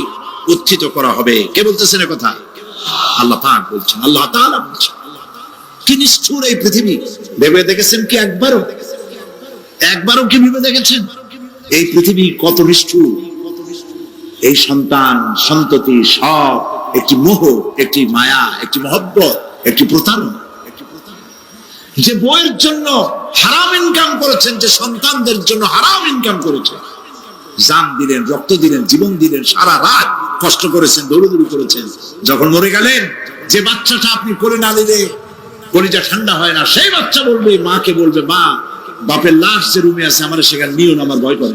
উত্থিত করা হবে। কে বলতেছেন এ কথা? আল্লাহ পাক বলছেন, আল্লাহ তাআলা বলছেন। কি নিষ্ঠুর এই পৃথিবী! ভেবে দেখেছেন কি একবারও কি ভেবে দেখেছেন এই পৃথিবী কত নিষ্ঠুর? এই সন্তান সন্ততি সব একটি মোহ, একটি মায়া, একটি মহব্বত, একটি প্রতারণা। যে বইয়ের জন্য হারাম ইনকাম করেছেন, যে সন্তানদের জন্য হারাম ইনকাম করেছেন, জান দিলেন, রক্ত দিলেন, জীবন দিলেন, সারা রাত কষ্ট করেছেন, দৌড়দৌড়ি করেছেন, যখন মরে গেলেন যে বাচ্চাটা আপনি করে না দিলে কলিজা ঠান্ডা হয় না, সেই বাচ্চা বলবে, মাকে বলবে, মা বাপের লাশ যে রুমে আছে আমার সেখানে নিও না, আমার ভয় করে।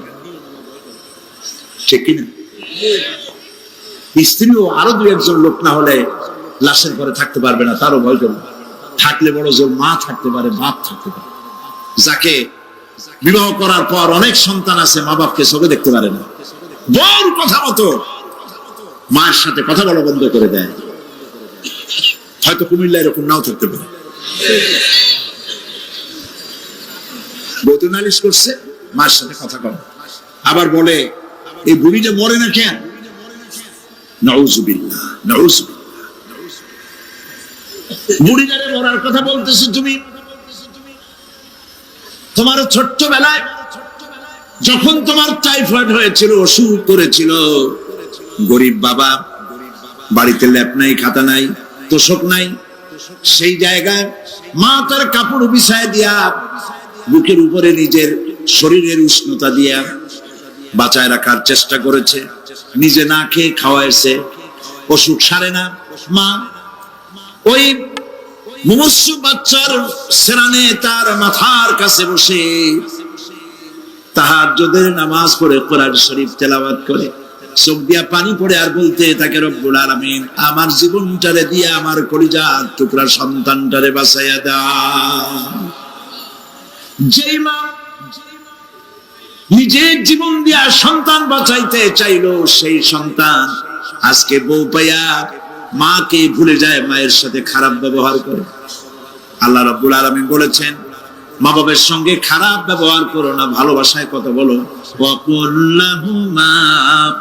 ঠিক কিনা? স্ত্রীও আরো 2-1 লোক না হলে লাশের ঘরে থাকতে পারবে না, তারও ভয় করবে। থাকলে বড় জোর মা থাকতে পারে, বাপ থাকতে পারে। যাকে বিবাহ করার পর অনেক সন্তান আছে, মা বাপকে চোখে দেখতে পারে না, বড় কথা মতো মায়ের সাথে কথা বলা বন্ধ করে দেয়। হয়তো কুমিল্লা এরকম নাও থাকতে পারে। বৌদ্ধ নালিশ করছে, মায়ের সাথে কথা বলে, আবার বলে এই বুড়িটা মরে না কেন? নাউযুবিল্লাহ, নাউযুবিল্লাহ। বুড়িটারে মরার কথা বলতেছো তুমি? তোমার ছোট্টবেলায় যখন তোমার টাইফয়েড হয়েছিল, অসুখ করেছিল, গরিব বাবা, বাড়িতে ল্যাপ নাই, খাতা নাই, তোষক নাই, সেই জায়গায় মা তার কাপড় বিছায় দিয়া বুকের উপরে নিজের শরীরের উষ্ণতা দিয়া বাঁচায় রাখার চেষ্টা করেছে, নিজে না খেয়ে খাওয়াইছে, অসুখ সারে না। মা ওই মুমূর্ষু বাচ্চার সেরানে তার মাথার কাছে বসে তাহাজ্জুদের নামাজ পড়ে কোরআন শরীফ তেলাওয়াত করে, চোখ দিয়া পানি পড়ে আর বলতে থাকে, রব্বুল আলামিন আমার জীবনটারে দিয়ে আমার কলিজার টুকরা সন্তানটারে বাঁচাইয়া দাও। যেই মা নিজের জীবন দিয়া সন্তান বাঁচাইতে চাইলো, সেই সন্তান আজকে বউ পাইয়া মাকে ভুলে যায়, মায়ের সাথে খারাপ ব্যবহার করে। আল্লাহ রাব্বুল আলামিন বলেছেন, মা বাবার সঙ্গে খারাপ ব্যবহার করো না, ভালোবাসায় কথা বলো। ওয়াকুল লাহুমা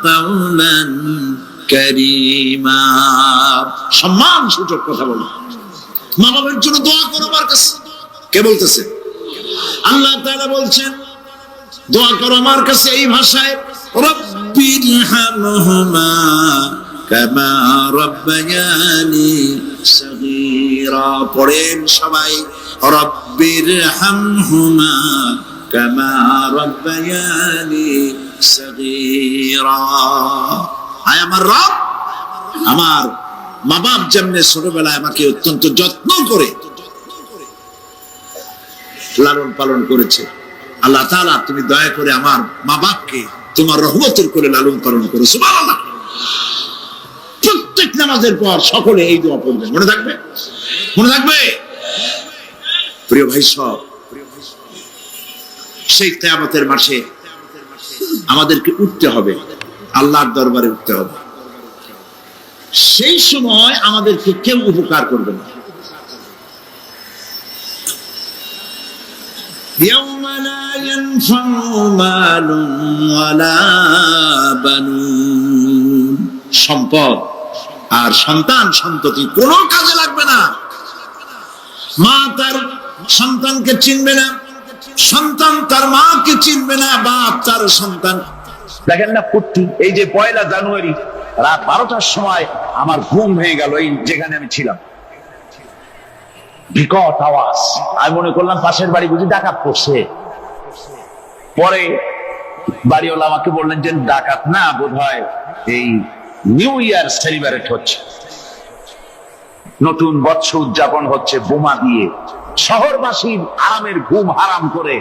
কাওলান কারীমা, সম্মান সূচক কথা বলো। মা বাবার জন্য দোয়া করো আমার কাছে। কে বলতেছে? আল্লাহ তাআলা বলছেন দোয়া করো আমার কাছে এই ভাষায়, রব্বিরহামহুমা কামা রাব্বায়ানি সগীরা। পড়েন সবাই, রব্বিরহামহুমা কামা রাব্বায়ানি সগীরা। আয় আমার রব, আমার মা বাপ যেমনে ছোটবেলায় আমাকে অত্যন্ত যত্ন করে লালন পালন করেছে, আল্লাহ তাআলা তুমি দয়া করে আমার মা বাপকে তোমার রহমতের করে লালন পালন করো। সুবহানাল্লাহ। প্রত্যেক নামাজের পর সকলে এই দোয়া পড়বেন, মনে থাকবে? মনে থাকবে? প্রিয় ভাই সব, সেই কিয়ামতের মাসে আমাদেরকে উঠতে হবে, আল্লাহর দরবারে উঠতে হবে। সেই সময় আমাদেরকে কেউ উপকার করবে না। يوم لا ينفع مال ولا بنون, সম্পদ আর সন্তান সন্ততি কোনো কাজে লাগবে না। মা তার সন্তানকে চিনবে না, সন্তান তার মাকে চিনবে না, বাপ তার সন্তান। দেখেন না ফুর্তি, এই যে 1 জানুয়ারি রাত 12টার সময় আমার ঘুম ভেঙে গেল, এই যেখানে আমি ছিলাম। বিকট আওয়াজ, আমি মনে করলাম পাশের বাড়ি বুঝি ডাকাত পড়ছে। পরে বাড়িওয়ালা আমাকে বললেন যে ডাকাত না, বোধহয় এই নিউ ইয়ার সেলিব্রেট হচ্ছে, নতুন বৎসর উদযাপন হচ্ছে বোমা দিয়ে, শহরবাসীর আরামের ঘুম হারাম করে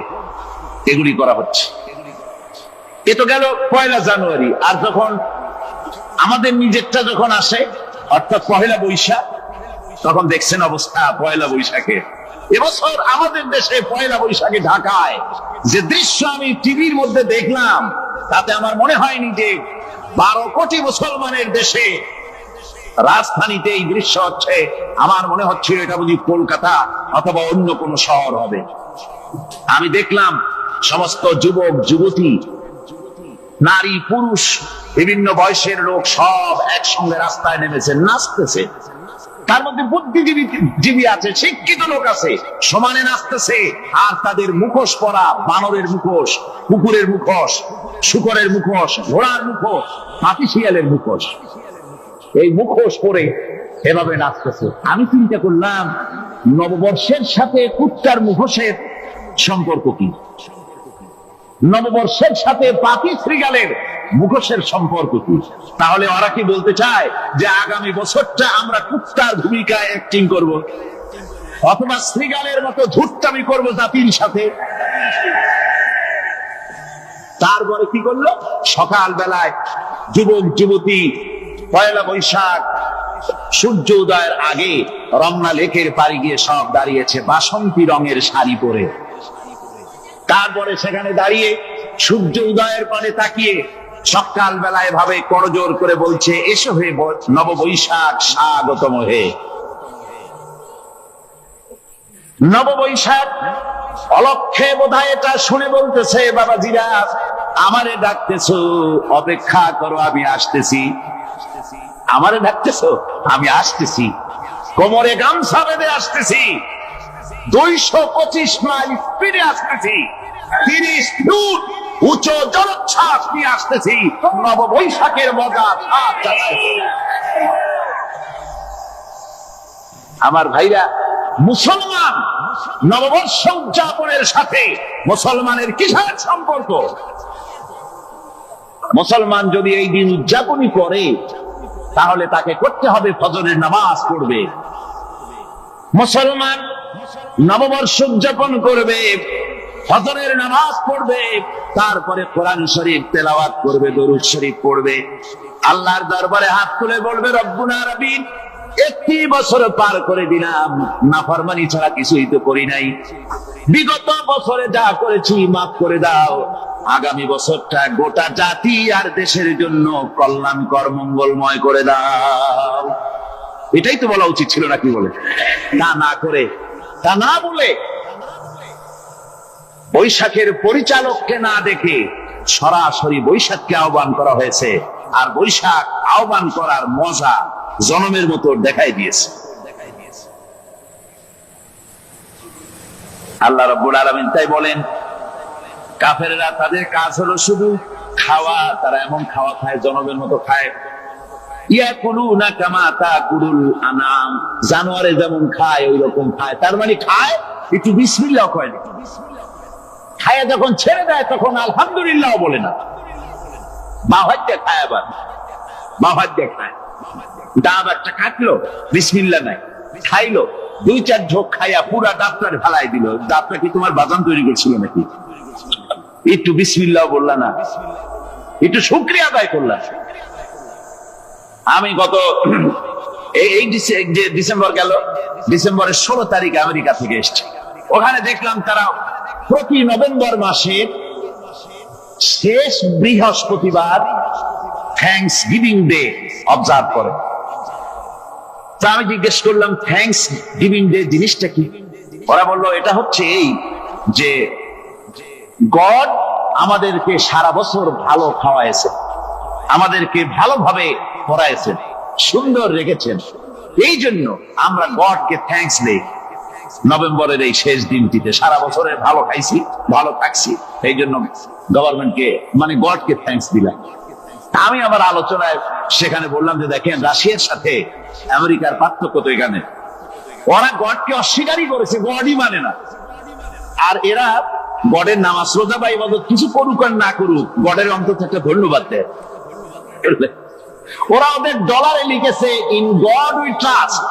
এগুলি করা হচ্ছে। এ তো গেল 1 জানুয়ারি। আর যখন আমাদের নিজেরটা যখন আসে, অর্থাৎ 1 বৈশাখ, তখন দেখছেন অবস্থা 1 বৈশাখে। এবছর আমাদের দেশে 1 বৈশাখে ঢাকায় যে দৃশ্য আমি টিভির মধ্যে দেখলাম, তাতে আমার মনে হয়নি যে 12 কোটি মুসলমানের দেশে রাজধানীতে এই দৃশ্য হচ্ছে। আমার মনে হচ্ছিল এটা বুঝি কলকাতা অথবা অন্য কোন শহর হবে। আমি দেখলাম সমস্ত যুবক যুবতী, নারী পুরুষ, বিভিন্ন বয়সের লোক সব একসঙ্গে রাস্তায় নেমেছে, নাচতেছে। তার মধ্যে বুদ্ধিজীবী আছে, শিক্ষিত লোক আছে, সমানে নাচতেছে। আর তাদের মুখোশ পরা, বানরের মুখোশ, কুকুরের মুখোশ, শূকরের মুখোশ, ঘোড়ার মুখোশ, হাতি শিয়ালের মুখোশ, এই মুখোশ পরে এভাবে নাচতেছে। আমি চিন্তা করলাম, নববর্ষের সাথে কুত্তার মুখোশের সম্পর্ক কি? নববর্ষের সাথে পাতি শ্রীগালের মুখোশের সম্পর্ক কি? তাহলে ওরা কি বলতে চায় যে আগামী বছরটা আমরা কুত্তার ভূমিকায় অ্যাক্টিং করব, অথবা শ্রীগালের মতো ধূর্তামি করব জাতির সাথে? তারপরে কি করলো? সকাল বেলায় যুবক যুবতী 1 বৈশাখ সূর্য উদয়ের আগে রমনা লেকের পাড়ে গিয়ে সব দাঁড়িয়েছে বাসন্তী রঙের শাড়ি পরে। তারপরে সেখানে দাঁড়িয়ে সূর্য উদয়ের পানে তাকিয়ে সকাল বেলায় ভাবে করজোর করে বলছে, এসো হে নববৈশাখ স্বাগতম হে। নববৈশাখ অলক্ষে বোধহয় এটা শুনে বলতেছে, বাবাজিরা আমারে ডাকতেছো, অপেক্ষা করো আমি আসতেছি। আমারে ডাকতেছো, আমি আসতেছি, কোমরে গামছা বেঁধে আসতেছি, 225 মাইল স্পিডে আসতেছি, 30 ফুট উঁচু জলোচ্ছ্বাস নিয়ে আসতেছি, নববৈশাখের মজা। আমার ভাইরা, মুসলমান নববর্ষ উদযাপনের সাথে মুসলমানের কিসের সম্পর্ক? মুসলমান যদি এই দিন উদযাপনই করে, তাহলে তাকে করতে হবে ফজরের নামাজ পড়বে, মুসলমান নববর্ষ উদযাপন করবে, ফজরের নামাজ পড়বে, তারপরে কোরআন শরীফ তেলাওয়াত করবে, দরুদ শরীফ পড়বে, আল্লাহর দরবারে হাত তুলে বলবে রব্বুনা রাব্বিন, একটি বছর পার করে দিলাম, নাফরমানি ছাড়া কিছুই তো করি নাই, বিগত বছরে যা করেছি মাফ করে দাও, আগামী বছরটা গোটা জাতি আর দেশের জন্য কল্যাণকর মঙ্গলময় করে দাও। এটাই তো বলা উচিত ছিল নাকি বলে, তা না করে, তা না বলে, বৈশাখের পরিচালককে না দেখে সরাসরি বৈশাখকে আহ্বান করা হয়েছে, আর বৈশাখ আহ্বান করার মজা জনমের মতো দেখাই দিয়েছে। আল্লাহ রাব্বুল আলামিন তাই বলেন, কাফেররা তাদের কাজ হলো শুধু খাওয়া, তারা এমন খাওয়া খায় জনমের মতো খায়, ইয়াকুলুনা কামা তাকুলুল আনাম, জানোয়ারে যেমন খায় ওই রকম খায়, তার মানে খায় একটু বিসমিল্লাহ কয় না, খায় যখন ছেড়ে দেয় তখন আলহামদুলিল্লাহ বলে না, বাহাত দিয়ে খায়, আবার বাহাত দিয়ে খায়, ডাব একটা কাটলো বিসমিল্লাহ নাই, খাইলো, দুই চার ঝোঁক খাইয়া পুরা ডাবটা ঢালাই দিল, ডাবটা কি তোমার বাজান তৈরি করছিল নাকি? একটু বিসমিল্লাহ বললা না, একটু শুকরিয়া আদায় করলাম। আমি গত এই যে ডিসেম্বর গেল, ডিসেম্বরের 16 তারিখ আমেরিকা থেকে এসেছি, ওখানে দেখলাম তারা প্রতি নভেম্বর মাসের শেষ বৃহস্পতিবার থ্যাঙ্কস গিভিং ডে অবজার্ভ করে। তা আমি জিজ্ঞেস করলাম থ্যাঙ্কস গিভিং ডে জিনিসটা কি? ওরা বললো এটা হচ্ছে এই যে গড আমাদেরকে সারা বছর ভালো খাওয়াইছে, আমাদেরকে ভালোভাবে পড়াইছেন, সুন্দর রেখেছেন, এই জন্য আমরা গডকে থ্যাঙ্কস দেই নভেম্বরের এই শেষ দিনটিতে, সারা বছরে ভালো খাইছি, ভালো থাকছি, এই জন্য গভর্নমেন্টকে মানে গডকে থ্যাঙ্কস দিলাম। আমি আমার আলোচনায় সেখানে বললাম যে দেখেন রাশিয়ার সাথে আমেরিকার পার্থক্য তো এখানে, ওরা গডকে অস্বীকারই করেছে, গডই মানে না, আর এরা গডের নামাজ রোজা বা ইবাদত কিছু করুক আর না করুক, গডের অন্তত একটা ধন্যবাদ দেয়। ওরা ওদের ডলারে লিখেছে ইন গড উই ট্রাস্ট,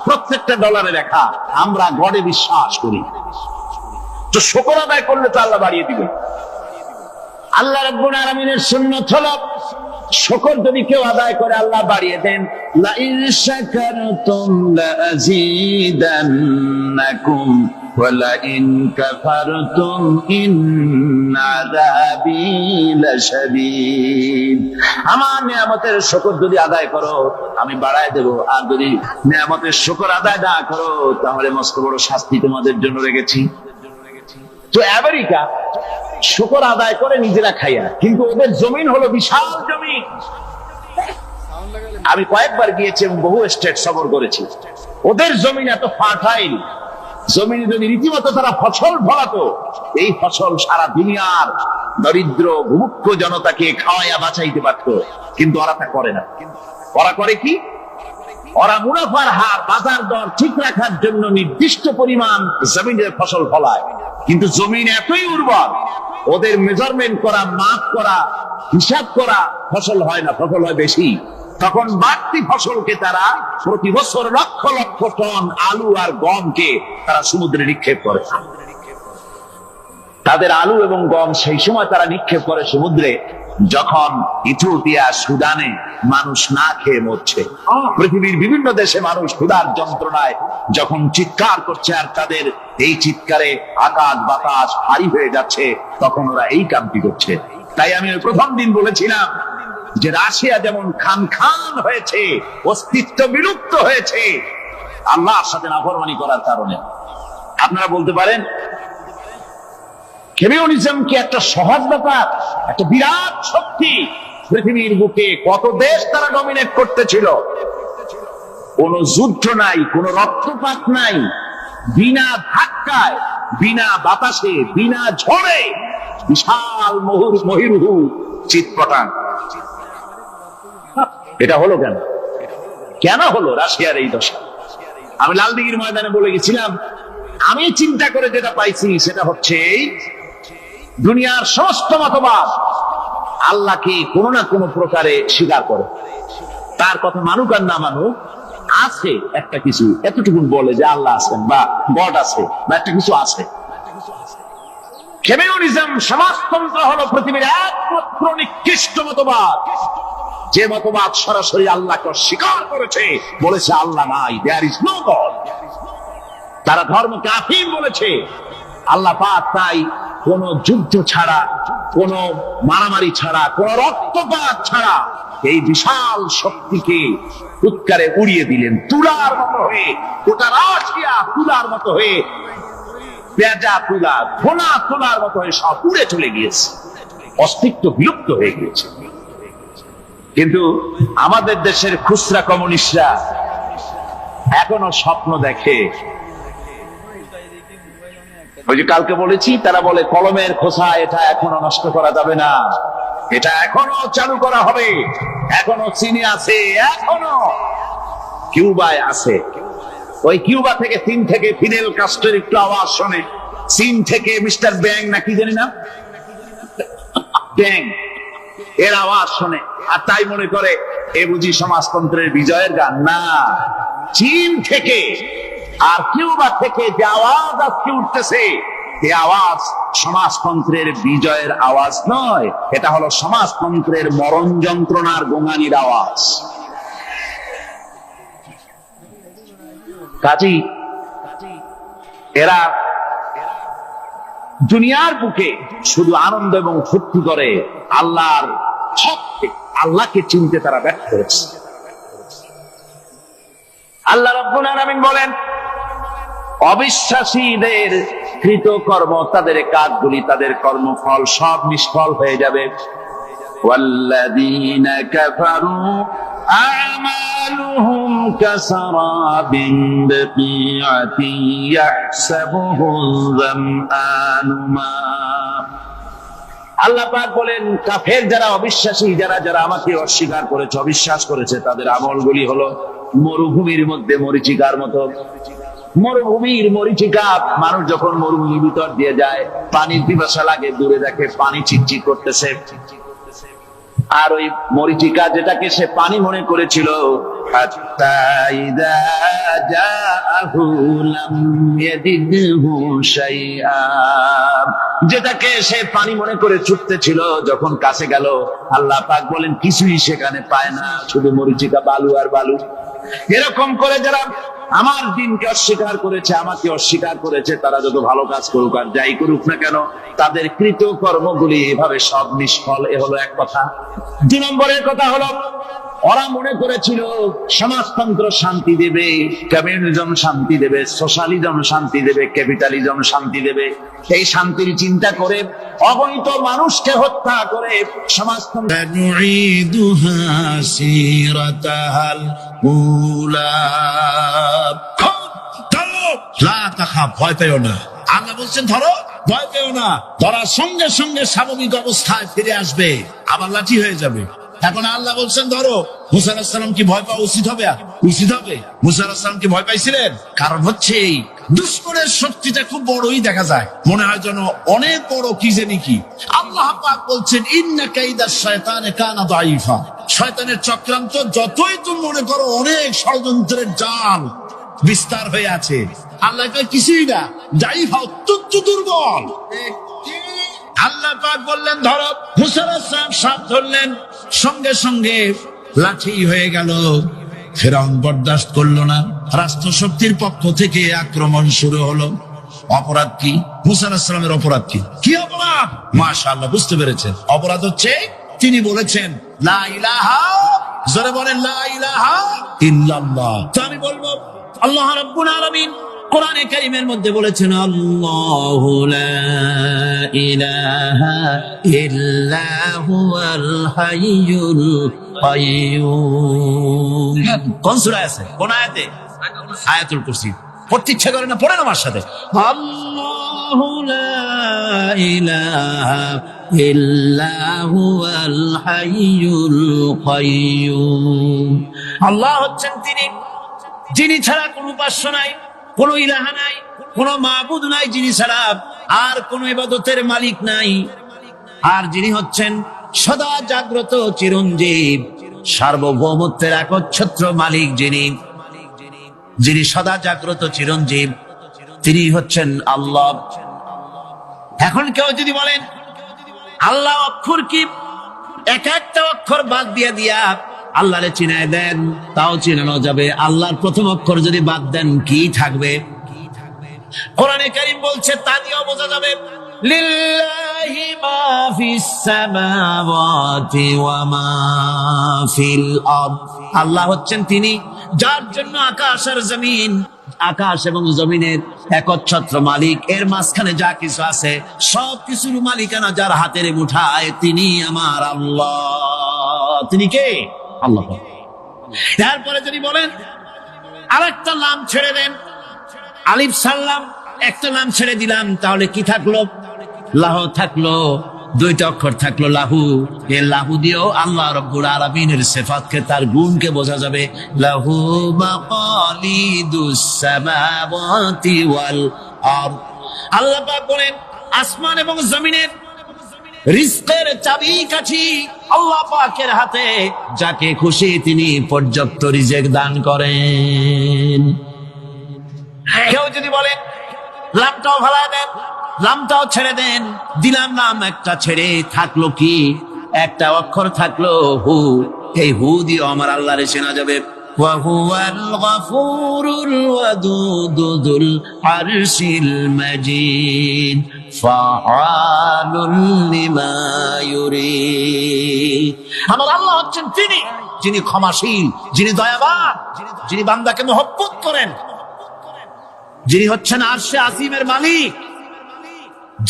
প্রত্যেকটা ডলারে লেখা আমরা গডে বিশ্বাস করি। তো শুকর আদায় করলে তো আল্লাহ বাড়িয়ে দিবে। আল্লাহ রাব্বুল আলামিনের সুন্নাত হলো শুকর যদি কেউ আদায় করে আল্লাহ বাড়িয়ে দেন, লা ইন শাকারতুম লা আযীদান্নাকুম ওয়া লা ইন কাফারতুম ইন্না আযাবী লাশাদীদ। আমার নিয়ামতের শুকর যদি আদায় করো আমি বাড়ায় দেব, আর যদি নিয়ামতের শুকর আদায় না করো তাহলে মস্ত বড় শাস্তি তোমাদের জন্য রেখেছি। তো আমেরিকা শুকর আদায় করে নিজেরা খাইয়া, কিন্তু ওদের জমিন হলো বিশাল জমিন। আমি কয়েকবার গিয়েছি এবং বহু স্টেট সফর করেছি, ওদের জমিন এত ফার্টাইল, জমিনে যদি রীতিমতো তারা ফসল ফলাতো, এই ফসল সারা দুনিয়ার দরিদ্র ভূমুক্ষ জনতাকে খাওয়াইয়া বাঁচাইতে পারত, কিন্তু ওরা তা করে না। ওরা করে কি? ওরা মুনাফার হার, বাজার দর ঠিক রাখার জন্য নির্দিষ্ট পরিমাণ জমিনের ফসল ফলায়, কিন্তু জমিন এতই উর্বর ওদের মেজারমেন্ট করা, মাপ করা, হিসাব করা ফসল হয় না, ফসল হয় বেশি। তখন বাড়তি ফসলকে তারা প্রতি বছর লক্ষ লক্ষ টন আলু আর গমকে তারা সমুদ্রে নিক্ষেপ করে। তাদের আলু এবং গম সেই সময় তারা নিক্ষেপ করে সমুদ্রে যখন ইথিওপিয়া, সুদানে মানুষ না খেয়ে মরছে, পৃথিবীর বিভিন্ন দেশে মানুষ ক্ষুধার যন্ত্রণায় যখন চিৎকার করছে, আর তাদের এই চিৎকারে আকাশ বাতাস ভারী হয়ে যাচ্ছে, তখন ওরা এই কামটি করছে। তাই আমি প্রথম দিন বলেছিলাম যে রাশিয়া যেমন খান খান হয়েছে, অস্তিত্ব বিলুপ্ত হয়েছে আল্লাহর সাথে নাফরমানি করার কারণে। আপনারা বলতে পারেন কমিউনিজম কি একটা সহজ ব্যাপার? একটা বিরাট শক্তি, পৃথিবীর বুকে কত দেশ তারা ডমিনেট করতেছিল, কোন যুদ্ধ নাই, কোন রক্তপাত নাই, বিনা ধাক্কায়, বিনা বাতাসে, বিনা ঝড়ে বিশাল মহিরুহু চিৎপটান। এটা হলো কেন? কেন হলো রাশিয়ার এই দশা? আমি লালদিঘির ময়দানে বলে গেছিলাম, আমি চিন্তা করে যেটা পাইছি সেটা হচ্ছে দুনিয়ার সমস্ত মতবাদ আল্লাহকে কোনো না কোনো প্রকারে স্বীকার করে, তার কথা মানুক আর না মানুক, আছে একটা কিছু, এতটুকু বলে যে আল্লাহ আছেন বা গড আছে বা একটা কিছু আছে। কমিউনিজম, সমাজতন্ত্র হলো পৃথিবীর একমাত্র নিকৃষ্ট মতবাদ, যে মতবাদ সরাসরি আল্লাহকে অস্বীকার করেছে, বলেছে আল্লাহ নাই, দেয়ার ইজ নো গড। তারা ধর্মকে আফিম বলেছে। আল্লাহ পাক তাই কোন যুদ্ধ ছাড়া, কোন মারামারি ছাড়া, কোন রক্তপাত ছাড়া এই বিশাল শক্তিকে উৎকারে উড়িয়ে দিলেন, তুলার মতো হয়ে, গোটা রাশিয়া তুলার মতো হয়ে, পেঁজা তুলা, ঘোনা তুলার মতো হয়ে সব উড়ে চলে গিয়েছে, অস্তিত্ব বিলুপ্ত হয়ে গিয়েছে। কিন্তু আমাদের দেশের খুচরা কমিউনিস্টরা এখনো স্বপ্ন দেখে। ওই যে কালকে বলেছি, তারা বলে কলমের খোসা এটা এখনো নষ্ট করা যাবে না, এটা এখনো চালু করা হবে, এখনো চীনে আছে, এখনো কিউবায় আছে। ওই কিউবা থেকে, চীন থেকে ফিদেল কাস্ট্রোর একটু আওয়াজ শোনে, চীন থেকে মিস্টার ব্যাং নাকি জানি না, ব্যাং এর আওয়াজ শোনে, আর তাই মনে করে এ বুঝি সমাজতন্ত্রের বিজয়ের গান। না, চীন থেকে আর কিউবা থেকে যে আওয়াজ আজকে উঠতেছে, এই আওয়াজ সমাজতন্ত্রের বিজয়ের আওয়াজ নয়, এটা হলো সমাজতন্ত্রের মরণ যন্ত্রণার গোঙানির আওয়াজ। কাজী এরা দুনিয়ার বুকে শুধু আনন্দ এবং ফুর্তি করে, আল্লাহর হককে, আল্লাহকে চিনতে তারা ব্যর্থ হয়েছে। আল্লাহ রাব্বুল আলামিন বলেন, অবিশ্বাসীদের কৃতকর্ম, তাদের কাজগুলি, তাদের কর্মফল সব নিষ্ফল হয়ে যাবে। ওয়াল্লাযীনা কাফারু আ'মালুহুম কাসারাবিন বিকিআতিন ইয়াহসাবুহুল যামআনু মা। আল্লাহ পাক বলেন, কাফের যারা, অবিশ্বাসী যারা, যারা আমাকে অস্বীকার করেছে, অবিশ্বাস করেছে, তাদের আমলগুলি হলো মরুভূমির মধ্যে মরীচিকার মতো। মরুভূমির মরীচিকা, মানুষ যখন মরুভূমির ভিতর দিয়ে যায়, পানির পিপাসা লাগে, দূরে দেখে পানি চিকচিক করতেছে, আর ওই মরীচিকা যেটাকে সে পানি মনে করেছিল, হাত্তা ইযা জাআহু লাম ইয়াজিদহু শাইআ, যেটাকে সে পানি মনে করে ছুটতেছিল, যখন কাছে গেল, আল্লাহ পাক বলেন কিছুই সেখানে পায় না, শুধু মরীচিকা, বালু আর বালু। এরকম করে যারা আমার দিনকে অস্বীকার করেছে, আমাকে অস্বীকার করেছে, তারা যত ভালো কাজ করুক আর যাই করুক না কেন, তাদের কৃত কর্মগুলি এভাবে সব নিষ্ফল। এ হলো এক কথা। 2 নম্বরের কথা হলো, ওরা মনে করেছিল সমাজতন্ত্র শান্তি দেবে, কমিউনিজম শান্তি দেবে, সোশ্যালিজম শান্তি দেবে, ক্যাপিটালিজম শান্তি দেবে। এই শান্তির চিন্তা করে অগণিত মানুষকে হত্যা করে সমাজতন্ত্র নুঈদুহা সিরাতাহাল উলা। লা তাখাফ, ভয় পেও না। আল্লাহ বলছেন ধরো, ভয় পেও না। ধরার সঙ্গে সঙ্গে স্বাভাবিক অবস্থায় ফিরে আসবে, আবার লাঠি হয়ে যাবে। এখন আল্লাহ বলছেন ধরো। মুসা আলাইহিস সালাম কি ভয় পাওয়া উচিত হবে? উচিত হবে। মুসা আলাইহিস সালাম কি ভয় পাইছিলেন? কারণ হচ্ছে এই দুশমনের শক্তিটা খুব বড়ই দেখা যায়, মনে হয় যেন অনেক বড়, কি জানি কি। আল্লাহ পাক বলছেন, ইন্না কাইদাশ শায়তানে কানা দাঈফা। শয়তানের চক্রান্ত যতই তুমি মনে করো অনেক ষড়যন্ত্রের জাল বিস্তার হয়ে আছে, আল্লাহ কিছুই না, দাঈফা, অত্যন্ত দুর্বল। আল্লাহ পাক বললেন ধরো। মুসা আলাইহিস সালাম সাপ ধরলেন, সঙ্গে সঙ্গে লাঠি হয়ে গেল। ফিরআউন বরদাস্ত করলো না, রাষ্ট্রশক্তির পক্ষ থেকে আক্রমণ শুরু হলো। অপরাধ কি? মুসা আলাইহিস সালামের অপরাধ কি? কি অপরাধ? মাশাআল্লাহ, বুঝতে পেরেছেন। অপরাধ হচ্ছে তিনি বলেছেন লা ইলাহা, জোরে বলেন লা ইলাহা ইল্লাল্লাহ। তো আমি বলবো, আল্লাহ রাব্বুল আলামিন কোরআনে কারীমের মধ্যে বলেছেন, আল্লাহু লা ইলাহা ইল্লা হুয়াল হাইয়ুল কাইয়্যুম। কোন সূরায় আছে? কোন আয়াতে? আয়াতুল কুরসি। পড়তে ইচ্ছা করে না? পড়েন আমার সাথে। আল্লাহু লা ইলাহা ইল্লা হুয়াল হাইয়ুল কাইয়্যুম। আল্লাহ হচ্ছেন তিনি, যিনি ছাড়া কোনো উপাস্য নাই, কোন ইলাহা নাই, কোন মাবুদ নাই যিনি ছাড়া, আর কোন ইবাদতের মালিক নাই। আর যিনি হচ্ছেন সদা জাগ্রত চিরঞ্জীব, সার্বভৌমত্বের একচ্ছত্র মালিক যিনি, যিনি সদা জাগ্রত চিরঞ্জীব, তিনি হচ্ছেন আল্লাহ। এখন কেউ যদি বলেন আল্লাহ অক্ষর কি, এক একটা অক্ষর বাদ দিয়া দিয়া আল্লাহরে চিনায় দেন, তাও চিনানো যাবে। আল্লাহর প্রথম অক্ষর যদি বাদ দেন কি থাকবে? কোরআনে কারীম বলছে তা দিয়েও বোঝা যাবে। লিল্লাহি মা ফিস সামাওয়াতি ওয়া মা ফিল আরদ। আল্লাহ হচ্ছেন তিনি যার জন্য আকাশ আর জমিন, আকাশ এবং জমিনের একচ্ছত্র মালিক। এর মাঝখানে যা কিছু আছে সব কিছুর মালিকানা যার হাতের মুঠায়, তিনি আমার আল্লাহ। তিনি কে? আল্লাহ। তারপরে যদি বলেন আরেকটা নাম ছেড়ে দেন, আলিফ সাল্লাম একটা নাম ছেড়ে দিলাম, তাহলে কি থাকলো? লাহু থাকলো, দুইটা অক্ষর থাকলো লাহু। এই লাহু দিয়েও আল্লাহ রাব্বুল আলামিনের সিফাতকে, তার গুণকে বোঝা যাবে। লাহু মাকালিদুস সামাওয়াতি ওয়াল আরদ। আল্লাহ পাক বলেন আসমান এবং জমিনের রিজকের চাবিকাঠি আল্লাহ পাকের হাতে, যাকে খুশি তিনি পর্যাপ্ত রিজেক দান করেন। কেউ যদি বলে লামটাও ভাড়া দেন, লামটাও ছেড়ে দেন, দিলাম নাম একটা ছেড়ে, থাকলো কি? একটা অক্ষর থাকলো হু। এই হু দিয়ে আমার আল্লাহরে চেনা যাবে। ওয়া হুয়াল গফুরুল ওয়াদুদুল আরশিল মাজিদ ফাআলুল লিমা ইউরিদ। আমার আল্লাহ হচ্ছেন তিনি যিনি ক্ষমাশীল, যিনি দয়াবান, যিনি বান্দাকে মহব্বত করেন, যিনি হচ্ছেন আরশে আজিমের মালিক,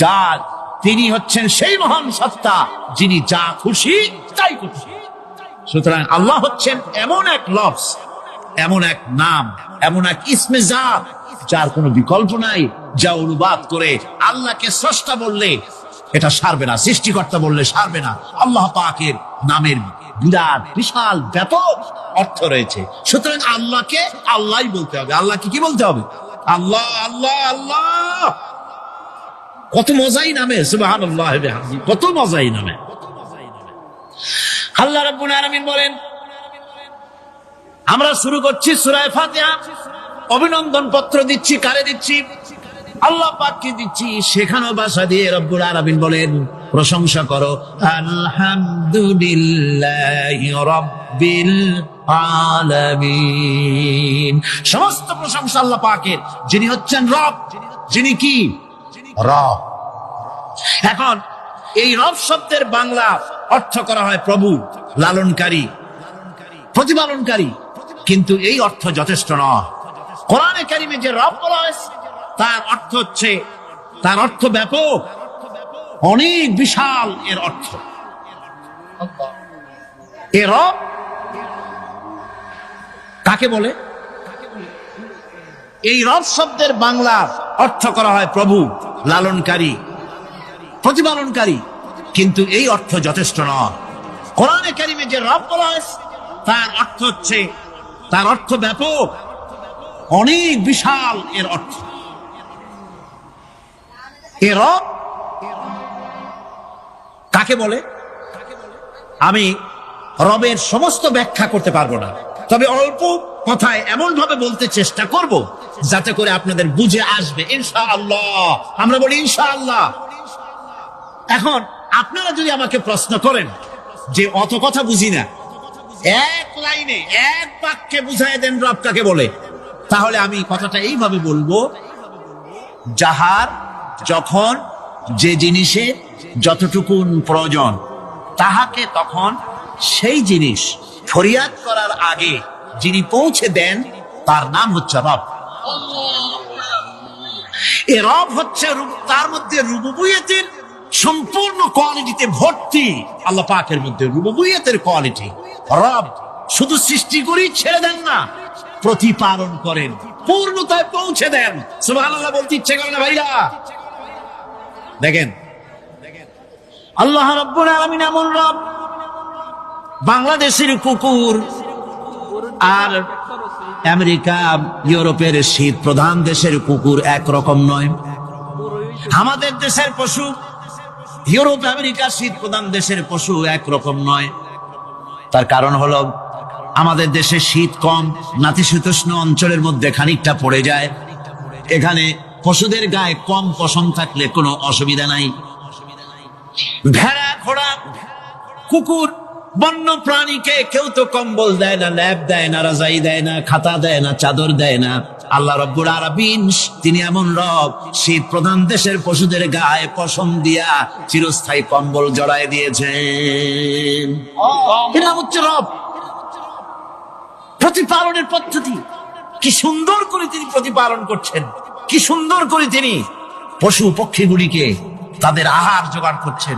যার তিনি হচ্ছেন সেই মহান সত্তা যিনি যা খুশি তাই খুশি। সুতরাং আল্লাহ হচ্ছেন এমন এক লফজ, এমন এক নাম, এমন এক ইসমে জাত যার কোনো বিকল্প নাই, যা অনুবাদ করে আল্লাহকে স্রষ্টা বললে এটা সারবে না, সৃষ্টিকর্তা বললে সারবে না। আল্লাহ পাকের নামের বিরাট বিশাল ব্যাপক অর্থ রয়েছে। সুতরাং আল্লাহকে আল্লাহই বলতে হবে। আল্লাহকে কি বলতে হবে? আল্লাহ আল্লাহ আল্লাহ। কত মজাই নামে, সুবহানাল্লাহ ওয়া বিহামদিহি, কত মজাই নামে। আল্লাহ রাব্বুল আলামিন বলেন, আমরা শুরু করছি সূরা ফাতিহা। অভিনন্দন পত্র দিচ্ছি, কারে দিচ্ছি? আল্লাহ পাককে দিচ্ছি। সেখানেও ভাষা দিয়ে রব্বুল আলামিন বলেন প্রশংসা করো, আলহামদুলিল্লাহি রাব্বিল আলামিন। সমস্ত প্রশংসা আল্লাহ পাকের, যিনি হচ্ছেন রব, যিনি কি? রব। এখন এই রব শব্দের বাংলা অর্থ করা হয় প্রভু, লালনকারী, প্রতিপালনকারী, কিন্তু এই অর্থ যথেষ্ট নয়। কোরআনে কারিমে যে রব বলা হয়েছে তার অর্থ হচ্ছে, তার অর্থ ব্যাপক, অনেক বিশাল এর অর্থ। এ রব কাকে বলে? এই রব শব্দের বাংলা অর্থ করা হয় প্রভু, লালনকারী, প্রতিপালনকারী, কিন্তু এই অর্থ যথেষ্ট নয়। কোরআনে কারিমে যে রব বলা হয়েছে তার অর্থ হচ্ছে, তার অর্থ ব্যাপক, অনেক বিশাল এর অর্থ। এ রব কাকে বলে? আমি রবের সমস্ত ব্যাখ্যা করতে পারবো না, তবে অল্প কথায় এমন ভাবে বলতে চেষ্টা করব যাতে করে আপনাদের বুঝে আসবে ইনশাআল্লাহ। আমরা বলি ইনশাআল্লাহ। এখন আপনারা যদি আমাকে প্রশ্ন করেন যে অত কথা বুঝি না, এক লাইনে এক বাক্যে বুঝাই দেন রব কাকে বলে, তাহলে আমি কথাটা এইভাবে বলবো, যাহার যখন যে জিনিসে যতটুকুন প্রয়োজন তাহাকে তখন সেই জিনিস ফরিয়াদ করার আগে যিনি পৌঁছে দেন তার নাম হচ্ছে রব। এ রব হচ্ছে তার মধ্যে রুবুবিয়তের সম্পূর্ণ কোয়ালিটিতে ভর্তি। আল্লাহ পাকের মধ্যে রুবুবিয়তের কোয়ালিটি। রব শুধু সৃষ্টি করেই ছেড়ে দেন না, প্রতিপালন করেন, পূর্ণতায় পৌঁছে দেন। সুবহানাল্লাহ বলতে ইচ্ছে করে না ভাইরা? দেখেন আল্লাহ রাব্বুল আলামিন এমন রব, বাংলাদেশের কুকুর আর আমেরিকা ইউরোপের শীত প্রধান দেশের কুকুর একরকম নয়। আমাদের দেশের পশু ইউরোপ আমেরিকা শীত প্রধান দেশের পশু একরকম নয়। তার কারণ হলো আমাদের দেশে শীত কম, নাতিশীতোষ্ণ অঞ্চলের মধ্যে খানিকটা পড়ে যায়। এখানে পশুদের গায়ে কম পশম থাকলে কোনো অসুবিধা নাই। ভেড়া, ঘোড়া, কুকুর, বন্য প্রাণীকে কেউ তো কম্বল দেয় না, ল্যাপ দেয় না, রাজাই দেয় না, খাতা দেয় না, চাদর দেয় না। আল্লাহ রাব্বুল আলামিন তিনি এমন রব, শীত প্রধান দেশের পশুদের গায়ে পশম দিয়া চিরস্থায়ী কম্বল জড়ায় দিয়েছেন। এটা হচ্ছে রব। প্রতিপালনের পদ্ধতি কি সুন্দর করে তিনি প্রতিপালন করছেন, কি সুন্দর করে তিনি পশু পক্ষীগুলিকে তাদের আহার জোগাড় করছেন,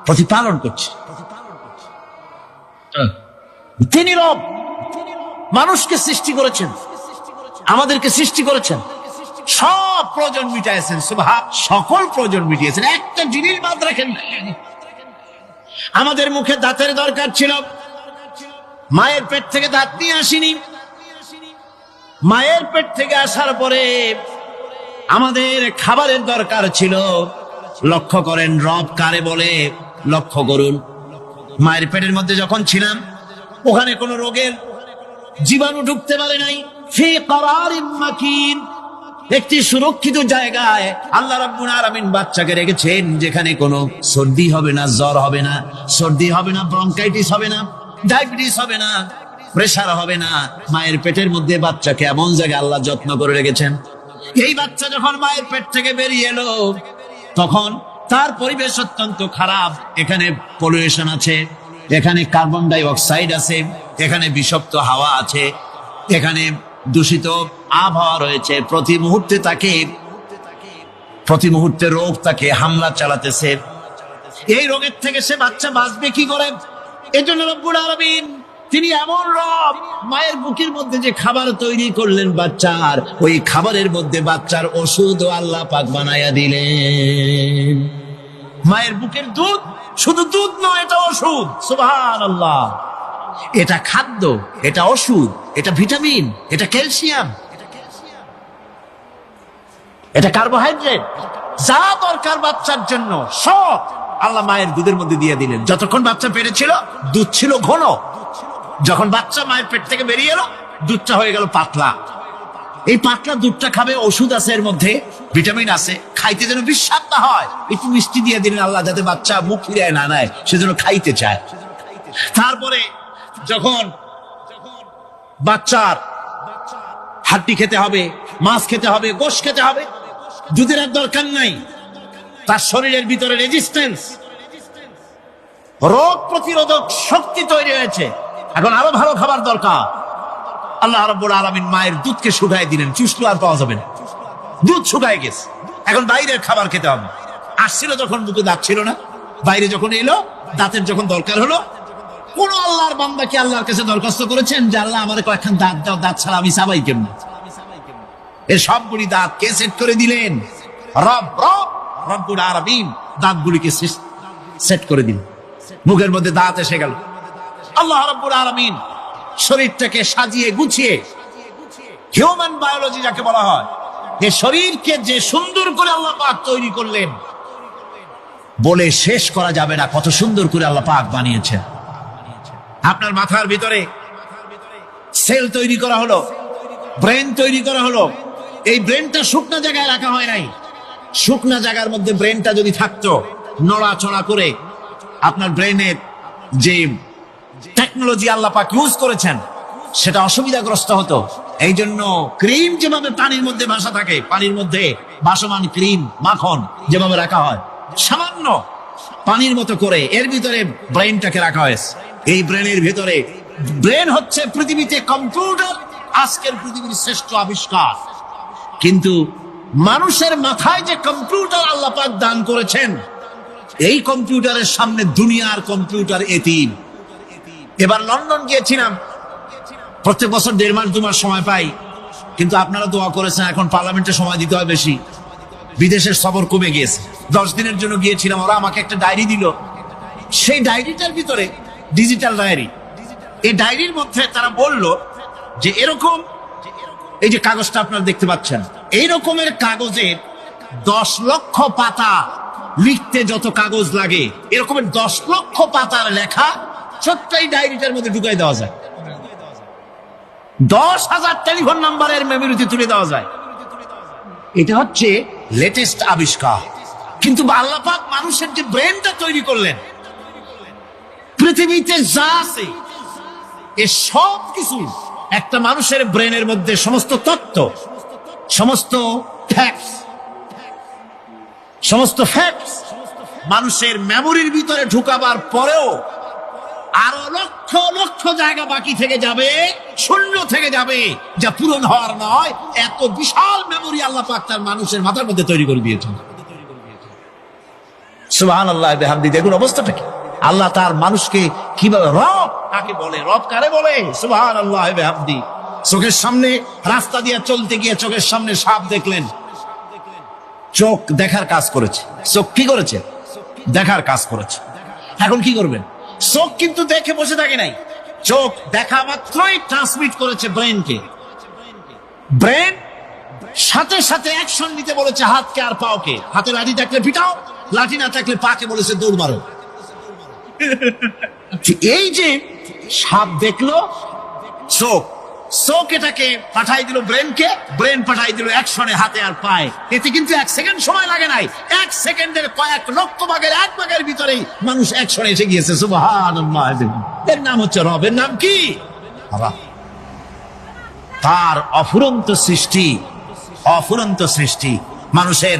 প্রতিপালন করছেন। তিনি রব, মানুষকে সৃষ্টি করেছেন, আমাদেরকে সৃষ্টি করেছেন, সব প্রয়োজন মিটাইছেন, সকল প্রয়োজন মিটিয়েছেন, একটা জিনিস বাদ রাখেন। আমাদের মুখে দাঁতের দরকার ছিল, মায়ের পেট থেকে দাঁত নিয়ে আসিনি। মায়ের পেট থেকে আসার পরে আমাদের খাবারের দরকার ছিল। লক্ষ্য করেন রব কারে বলে, লক্ষ্য করুন। মায়ের পেটের মধ্যে যখন ছিলাম, ওখানে কোনো রোগের জীবাণু ঢুকতে পারে নাই। ফি করারিন মাকিন, একটি সুরক্ষিত জায়গায় আল্লাহ রাব্বুল আলামিন বাচ্চাকে রেখেছেন, যেখানে কোনো সর্দি হবে না, জ্বর হবে না, সর্দি হবে না, ব্রঙ্কাইটিস হবে না, ডায়াবেটিস হবে না, প্রেসার হবে না। মায়ের পেটের মধ্যে বাচ্চাকে এমন জায়গায় আল্লাহ যত্ন করে রেখেছেন। এই বাচ্চা যখন মায়ের পেট থেকে বেরিয়ে এলো, তখন তার পরিবেশ অত্যন্ত খারাপ। এখানে পলিউশন আছে, এখানে কার্বন ডাই অক্সাইড আছে, এখানে বিষাক্ত হাওয়া আছে, এখানে দূষিত আবহাওয়া রয়েছে। প্রতি মুহূর্তে রোগ তাকে হামলা চালাতেছে। এই রোগের থেকে সে বাচ্চা বাঁচবে কি করে? এজন্য রব্বুল আলামিন তিনি এমন রব, মায়ের বুকের মধ্যে যে খাবার তৈরি করলেন বাচ্চার, ওই খাবারের মধ্যে বাচ্চার ওষুধও আল্লাহ পাক বানায়া দিলেন। মায়ের বুকের দুধ শুধু দুধ নয়, এটা ওষুধ। সুবহানাল্লাহ। এটা খাদ্য, এটা ওষুধ, এটা ভিটামিন, এটা ক্যালসিয়াম, এটা কার্বোহাইড্রেট, যা দরকার বাচ্চার জন্য সব আল্লাহ মায়ের দুধের মধ্যে দিয়ে দিলেন। যতক্ষণ বাচ্চা পেটে ছিল দুধ ছিল ঘন, যখন বাচ্চা মায়ের পেট থেকে বেরিয়ে এলো দুধটা হয়ে গেল পাতলা। এই পাতলা দুধটা খাবে, ওষুধ আছে এর মধ্যে, ভিটামিন আছে, খাইতে যেন বিস্বাদ না হয় একটু মিষ্টি দিয়ে দিলেন আল্লাহ, যাতে বাচ্চা মুখ ফিরিয়ে না নেয়, সেজন্য খাইতে চায়। তারপরে যখন বাচ্চার হাড্ডি খেতে হবে, মাছ খেতে হবে, গোশত খেতে হবে, দুধের আর দরকার নাই। তার শরীরের ভিতরে রেজিস্ট্যান্স, রোগ প্রতিরোধক শক্তি তৈরি হয়েছে। এখন আরো ভালো খাবার দরকার। আল্লাহ রাব্বুল আলামিন মায়ের দুধকে শুকায় দিলেন, চুষলো আর পাওয়া যাবে না, দুধ শুকায় গেছে। এখন বাইরের খাবার খেতে হবে। আসছিল যখন মুখে দাঁত ছিল না, বাইরে যখন এলো দাঁতের যখন দরকার হলো, কোন আল্লাহর বান্দা কি আল্লাহর কাছে দরখাস্ত করেছেন যে আল্লাহ আমার কয়েকখান দাঁত দাও, দাঁত ছাড়া আমি চাবাই কেমন? এর সবগুলি দাঁত কে সেট করে দিলেন? রব্বুল আলামিন দাঁতগুলিকে সেট করে দিলেন। মুখের মধ্যে দাঁত এসে গেল। আল্লাহ রাব্বুল আলামিন শরীরটাকে সাজিয়ে গুছিয়ে, হিউম্যান বায়োলজি যাকে বলা হয়, এই শরীরকে যে সুন্দর করে আল্লাহ পাক তৈরি করলেন, বলে শেষ করা যাবে না কত সুন্দর করে আল্লাহ পাক বানিয়েছেন। আপনার মাথার ভিতরে সেল তৈরি করা হলো, ব্রেন তৈরি করা হলো। এই ব্রেনটা শুকনা জায়গায় রাখা হয় নাই। শুকনা জায়গার মধ্যে ব্রেনটা যদি থাকতো, নড়াচড়া করে আপনার ব্রেনের যে টেকনোলজি আল্লাহ পাক ইউজ করেছেন সেটা অসুবিধাগ্রস্ত হতো। এই জন্য ক্রিম যেভাবে পানির মধ্যে ভাসা থাকে, পানির মধ্যে ভাসমান ক্রিম, মাখন যেভাবে রাখা হয়, সামান্য পানির মতো করে এর ভিতরে ব্রেনটাকে রাখা হয়েছে। এই ব্রেনের ভিতরে, ব্রেন হচ্ছে পৃথিবীতে কম্পিউটার, আজকের পৃথিবীর শ্রেষ্ঠ আবিষ্কার। কিন্তু মানুষের মাথায় যে কম্পিউটার আল্লাহ পাক দান করেছেন, এই কম্পিউটারের সামনে দুনিয়ার কম্পিউটার এতিম। এবার লন্ডন গিয়েছিলাম, প্রত্যেক বছর 1.5 মাস 2 মাস সময় পাই, কিন্তু আপনারা দোয়া করেছেন এখন পার্লামেন্টে সময় দিতে হয় বেশি। বিদেশের সফর কমে গিয়েছে, 10 দিনের জন্য গিয়েছিলাম। ওরা আমাকে একটা ডায়েরি দিল, সেই ডায়েরিটার ভিতরে ডিজিটাল ডায়েরি। এই ডায়েরির মধ্যে তারা বলল যে এরকম, এই যে কাগজটা আপনারা দেখতে পাচ্ছেন, এই রকমের কাগজের 10 লক্ষ পাতা লিখতে যত কাগজ লাগে, এরকমের 10 লক্ষ পাতার লেখা ছোট্ট এই ডায়েরিটার মধ্যে ঢুকাই দেওয়া যায়। 10,000 টেলিফোন নাম্বারের মেমোরিতে তুলে দেওয়া যায়। এটা হচ্ছে লেটেস্ট আবিষ্কার। কিন্তু আল্লাহ পাক মানুষের যে ব্রেনটা তৈরি করলেন, পৃথিবীতে যা আছে এ সব কিছু একটা মানুষের ব্রেনের মধ্যে, সমস্ত তথ্য, সমস্ত ফ্যাক্টস মানুষের মেমোরির ভিতরে ঢুকাবার পরেও আরো লক্ষ লক্ষ জায়গা বাকি থেকে যাবে, শূন্য থেকে যাবে, যা পূরণ হওয়ার নয়। এত বিশাল মেমোরি আল্লাহ পাক তার মানুষের মাথার মধ্যে তৈরি করে দিয়েছেন। সুবহানাল্লাহ বিহামদি। দেখুন অবস্থাটা কি। আল্লাহ তার মানুষকে কিভাবে, রব কাকে বলে, রব কারে বলে, সুবহানাল্লাহ বিহামদি। চোখের সামনে রাস্তা দিয়ে চলতে গিয়ে চোখের সামনে সাপ দেখলেন, চোখ দেখার কাজ করেছে। চোখ কি করেছে? দেখার কাজ করেছে। এখন কি করবেন? চোখ কিন্তু দেখে বসে থাকে নাই, চোখ দেখা মাত্রই ট্রান্সমিট করেছে ব্রেনকে। ব্রেন সাথে সাথে অ্যাকশন নিতে বলেছে হাতকে আর পাওকে। হাতে লাঠি থাকলে পিটাও, লাঠি না থাকলে পাকে বলেছে দৌড় মারো। এই যে সাপ দেখলো, চোখ এটাকে পাঠাই দিল ব্রেনকে, ব্রেন পাঠাই দিল অ্যাকশনে হাতে আর পায়ে। এতে কিন্তু 1 সেকেন্ড সময় লাগে নাই, 1 সেকেন্ডের কয়েক লক্ষ ভাগের 1 ভাগের ভিতরেই মানুষ অ্যাকশনে এসে গিয়েছে। সুবহানাল্লাহ। এর নাম হচ্ছে রব। এর নাম কি? তার অফুরন্ত সৃষ্টি। মানুষের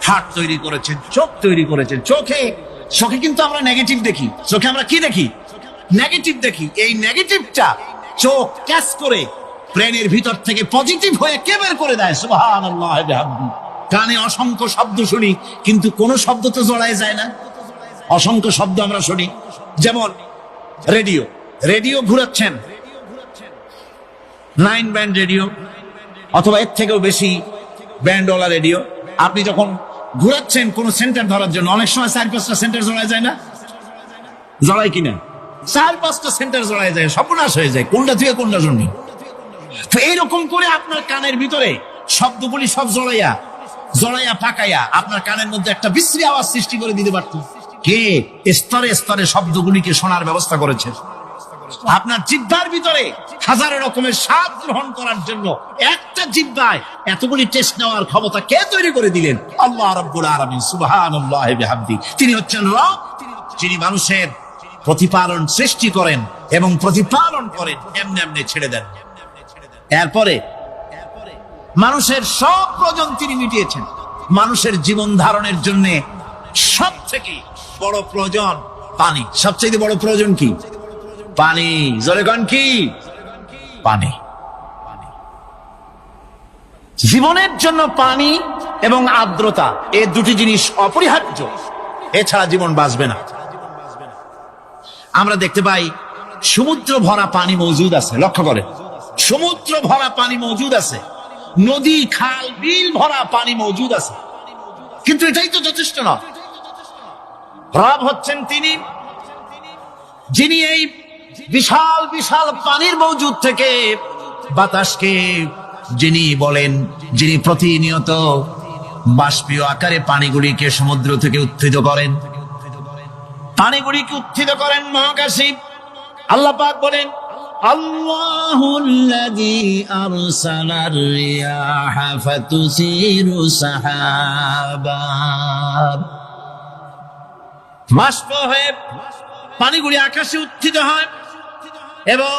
হার্ট তৈরি করেছেন, চোখ তৈরি করেছেন। চোখে কিন্তু আমরা নেগেটিভ দেখি। চোখে আমরা কি দেখি? নেগেটিভ দেখি। এই নেগেটিভটা চোখ ক্যাচ করে ব্রেনের ভিতর থেকে পজিটিভ হয়ে কে বের করে দেয়? সুবহানাল্লাহ বিহামদি। কানে অসংখ্য শব্দ শুনি, কিন্তু কোন শব্দ তো জড়ায় যায় না। অসংখ্য শব্দ আমরা শুনি। যেমন রেডিও ঘুরাচ্ছেন, 9 ব্যান্ড রেডিও অথবা এর থেকেও বেশি ব্যান্ডওয়ালা রেডিও। আপনি যখন ঘুরাচ্ছেন কোন সেন্টার ধরার জন্য, অনেক সময় 4-5টা সেন্টার জড়ায় যায় না? জড়ায় কিনা? 4-5টা সেন্টার জড়ায় যায়, সর্বনাশ হয়ে যায়, কোনটা থেকে কোনটা শুনি। তো এইরকম করে আপনার কানের ভিতরে শব্দগুলি সব জড়াইয়া পাকাইয়া আপনার কানের মধ্যে একটা বিশ্রী আওয়াজ সৃষ্টি করে দিতে পারত। কে স্তরে স্তরে শব্দগুলিকে শোনার ব্যবস্থা করেছে? আপনার জিহ্বার ভিতরে হাজারো রকমের স্বাদ গ্রহণ করার জন্য একটা জিহ্বায় এতগুলি টেস্ট নেওয়ার ক্ষমতা কে তৈরি করে দিলেন? আল্লাহ রাব্বুল আলামিন। সুবহানাল্লাহ বিহামদি। তিনি হচ্ছেন রব, যিনি মানুষের প্রতিপালন সৃষ্টি করেন এবং প্রতিপালন করেন, এমনি এমনি ছেড়ে দেন। এরপরে মানুষের সব প্রয়োজন তিনি মিটিয়েছেন। মানুষের জীবন ধারণের জন্য সব থেকে বড় প্রয়োজন পানি। সবচেয়ে বড় প্রয়োজন কি? পানি। জোরে কোন কি? পানি। জীবনের জন্য পানি এবং আর্দ্রতা, এই দুটি জিনিস অপরিহার্য, এছাড়া জীবন বাঁচবে না। আমরা দেখতে পাই সমুদ্র ভরা পানি মজুদ আছে। লক্ষ্য করেন, সমুদ্র ভরা পানি মজুদ আছে, নদী খাল বিল ভরা পানি মজুদ আছে, কিন্তু এটাই তো যথেষ্ট নয়। রব হচ্ছেন তিনি, যিনি এই বিশাল বিশাল পানির মজুদ থেকে বাতাসকে যিনি প্রতিনিয়ত বাষ্পীয় আকারে পানিগুলিকে সমুদ্র থেকে উত্থিত করেন, পানিগুলিকে উত্থিত করেন মহাকাশে। আল্লাহ পাক বলেন, আল্লাহুল্লাযী আরসালার রিয়াহা ফাতুসিরু সাহাবা। বাষ্প হয়ে পানিগুলি আকাশে উত্থিত হয় এবং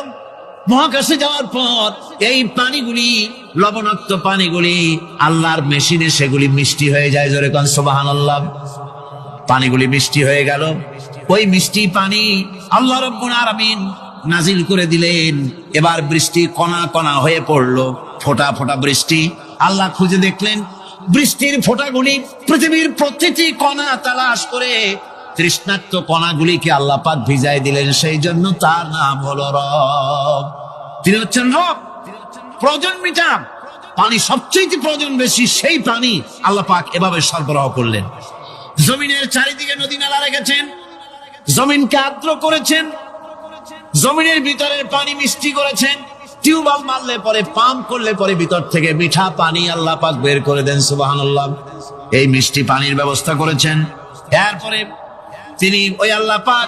মহাকাশে যাওয়ার পর এই পানিগুলি, লবণাক্ত পানিগুলি আল্লাহর মেশিনে সেগুলি মিষ্টি হয়ে যায়। জোরে কোন সুবহানাল্লাহ। পানিগুলি মিষ্টি হয়ে গেল। ওই মিষ্টি পানি আল্লাহ রাব্বুল আলামিন নাজিল করে দিলেন। এবার বৃষ্টি কণা কণা হয়ে পড়লো, ফোঁটা ফোঁটা বৃষ্টি। আল্লাহ খুঁজে দেখলেন বৃষ্টির ফোঁটাগুলি পৃথিবীর প্রতিটি কণা তালাশ করে তৃষ্ণার্ত কণাগুলিকে আল্লাহ পাক ভিজাই দিলেন। সেই জন্য তার নাম হলো রব। তিনি হচ্ছেন রব, প্রয়োজন মিটান। পানি সবচেয়ে প্রয়োজন বেশি, সেই পানি আল্লাহ পাক এভাবে সরবরাহ করলেন। জমিনের চারিদিকে নদী নালা রেখেছেন, জমিনকে আর্দ্র করেছেন, জমিনের ভিতরের পানি মিষ্টি করেছেন। টিউবওয়েল মারলে পরে, পাম্প করলে পরে ভিতর থেকে মিঠা পানি আল্লাহ পাক বের করে দেন। সুবহানাল্লাহ। এই মিষ্টি পানির ব্যবস্থা করেছেন। এরপরে তিনি ওই আল্লাহ পাক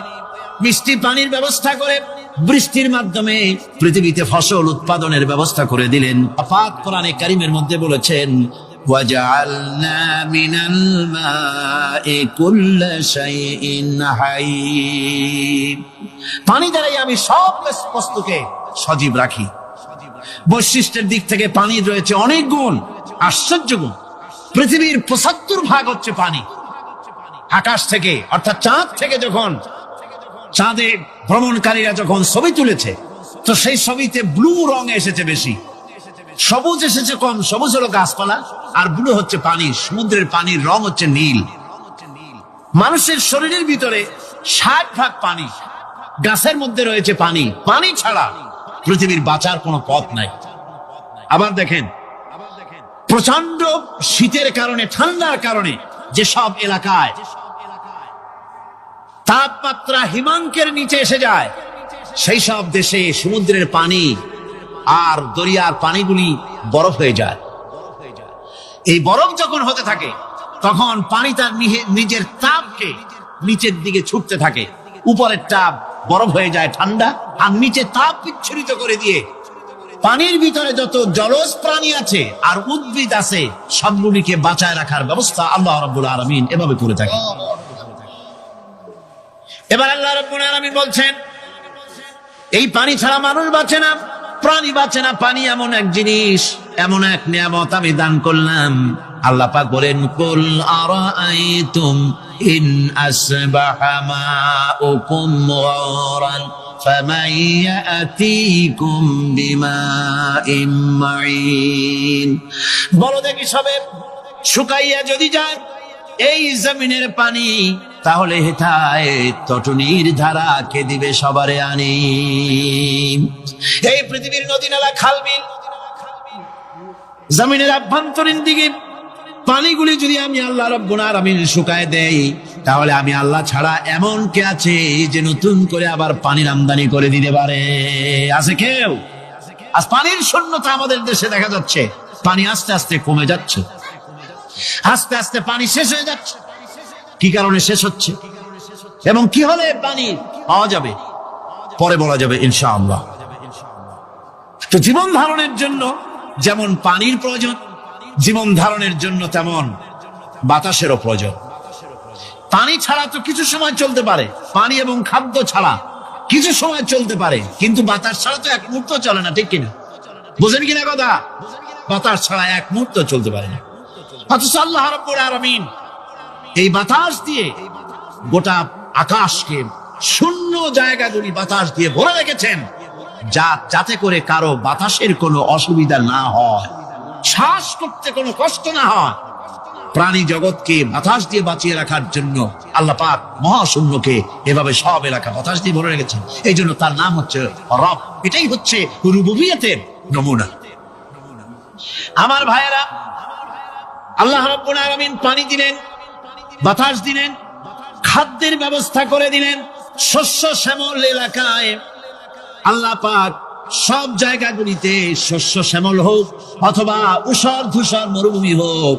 মিষ্টি পানির ব্যবস্থা করে বৃষ্টির মাধ্যমে পৃথিবীতে ফসল উৎপাদনের ব্যবস্থা করে দিলেন। পাক কোরআনে কারীমের মধ্যে বলেছেন, ওয়াজআলনা মিনাল মাই কুল্লা শাইইন হাই। পানি দ্বারাই আমি সব বস্তুকে সজীব রাখি। বৈশিষ্ট্যের দিক থেকে পানির রয়েছে অনেক গুণ, আশ্চর্য গুণ। পৃথিবীর ৭৫% হচ্ছে পানি। আকাশ থেকে অর্থাৎ চাঁদ থেকে যখন চাঁদে ভ্রমণকারীরা যখন ছবি তুলেছে, তো সেই ছবিতে ব্লু রং এসেছে বেশি, সবুজ এসেছে কম। সবুজ হলো গাছপালা, আর ব্লু হচ্ছে পানি। সমুদ্রের পানির রং হচ্ছে নীল। মানুষের শরীরের ভিতরে ৬০% পানি, গাছের মধ্যে রয়েছে পানি। পানি ছাড়া পৃথিবীর বাঁচার কোনো পথ নাই। আবার দেখেন, প্রচন্ড শীতের কারণে, ঠান্ডার কারণে যেসব এলাকায় তাপমাত্রা হিমাঙ্কের নিচে এসে যায়, সেই সব দেশে সমুদ্রের পানি আর দরিয়ার পানিগুলি বরফ হয়ে যায়। এই বরফ যখন হতে থাকে, তখন পানি তার নিজের তাপকে নিচের দিকে ছুটতে থাকে। উপরের তাপ বরফ হয়ে যায় ঠান্ডা, আর নিচে তাপ বিচ্ছুরিত করে দিয়ে পানির ভিতরে যত জলজ প্রাণী আছে আর উদ্ভিদ আছে, সবগুলিকে বাঁচায় রাখার ব্যবস্থা আল্লাহ রাব্বুল আলামিন এভাবে করে থাকে। এবার আল্লাহ রাব্বুল আলামিন বলছেন, এই পানি ছাড়া মানুষ বাঁচে না, প্রাণী বাঁচে না। পানি এমন এক জিনিস, এমন এক নিয়ামত আমি দান করলাম। আল্লাহ পাক বলেন, কুল আরাআইতুম ইন আসবাহা মাউকুম গাওরান ফামান ইয়াতিকুম বিমাইন মাইন। বলো দেখি, সবে শুকাইয়া যদি যায় এই জমিনের পানি, তাহলে হেথায় তটনির ধারা কে দিবে সবারে আনি। এই পৃথিবীর নদী নালা খাল বিল, জমিনের আভ্যন্তরীণ দিকে পানিগুলি যদি আমি আল্লাহ রাব্বুল আলামিন শুকায় দেই, তাহলে আমি আল্লাহ ছাড়া এমন কে আছে যে নতুন করে আবার পানির আমদানি করে দিতে পারে? আছে কেউ? আজ পানির শূন্যতা আমাদের দেশে দেখা যাচ্ছে। পানি আস্তে আস্তে কমে যাচ্ছে, আস্তে আস্তে পানি শেষ হয়ে যাচ্ছে। কি কারণে শেষ হচ্ছে এবং কি হলে পানি পাওয়া যাবে পরে বলা যাবে ইনশাআল্লাহ। তো জীবন ধারণের জন্য যেমন পানির প্রয়োজন, জীবন ধারণের জন্য তেমন বাতাসেরও প্রয়োজন। পানি ছাড়া তো কিছু সময় চলতে পারে, পানি এবং খাদ্য ছাড়া কিছু সময় চলতে পারে, কিন্তু বাতাস ছাড়া তো এক মুহূর্ত চলে না, ঠিক কিনা? বুঝেন কিনা কথা? বাতাস ছাড়া এক মুহূর্ত চলতে পারে না। অথচ আল্লাহ রাব্বুল আলামিন এই বাতাস দিয়ে গোটা আকাশকে, শূন্য জায়গাগুলি বাতাস দিয়ে ভরে রেখেছেন, যাতে করে কারো বাতাসের কোনো অসুবিধা না হয়, শ্বাস করতে কোনো কষ্ট না হয়। প্রাণী জগৎকে বাতাস দিয়ে বাঁচিয়ে রাখার জন্য আল্লাহ পাক মহাশূন্যকে এভাবে সব এলাকা বাতাস দিয়ে ভরে রেখেছেন। এই জন্য তার নাম হচ্ছে রব। এটাই হচ্ছে রুবুবিয়তের নমুনা। আমার ভাইয়েরা, আল্লাহ রাব্বুল আলামিন পানি দিলেন, বাতাস দিলেন, খাদ্যের ব্যবস্থা করে দিলেন। শস্য শ্যামল এলাকায় আল্লাহ পাক সব জায়গাগুলিতে শস্য শ্যামল হোক অথবা উষর ধূসর মরুভূমি হোক,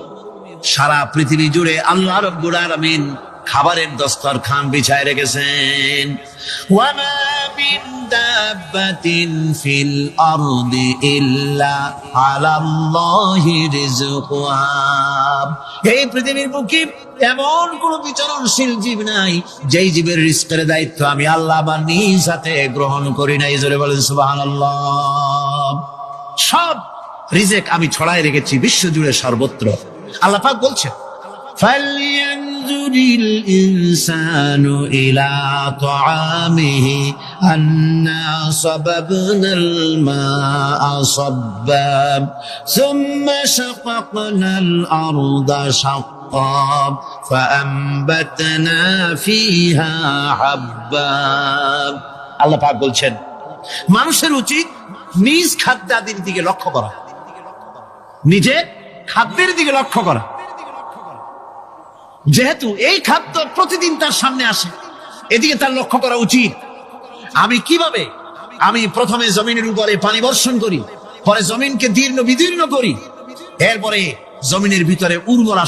সারা পৃথিবী জুড়ে আল্লাহ রাব্বুল আলামিন খাবারের দস্তরখান বিছায় রেখেছেন। ওয়ামা মিন দাব্বাতিন ফিল আরদি ইল্লা আলাল্লাহি রিজকুহা। এই পৃথিবীর বুকে এমন কোন বিচরণশীল জীব নাই যেই জীবের রিজকের দায়িত্ব আমি আল্লাহ আমার নিজ হাতে গ্রহণ করি নাই। জোরে বলেন সুবহানাল্লাহ। সব রিজেক আমি ছড়ায় রেখেছি বিশ্ব জুড়ে সর্বত্র। আল্লাহ পাক বলছেন, ফালইয়ানজুরিল ইনসানু ইলা তাআমিহি আন্না সাবাবনাল মাআ সাব্বা সুম্মা শাকাকনাল আরদা শাক্কা ফাআমবাতনা ফিহা হাব্বা। আল্লাহ পাক বলছেন, মানুষের উচিত নিজ খাদ্যাদির দিকে লক্ষ্য করা, নিজে খাদ্যের দিকে লক্ষ্য করা। যেহেতু এই খাদ্য প্রতিদিন তার সামনে আসে, এদিকে তার লক্ষ্য করা উচিত। আমি প্রথমে জমিনের উপরে পানি বর্ষণ করি, পরে জমিনকে দীর্ণ বিদীর্ণ করি, এরপরে জমিনের ভিতরে উর্বরা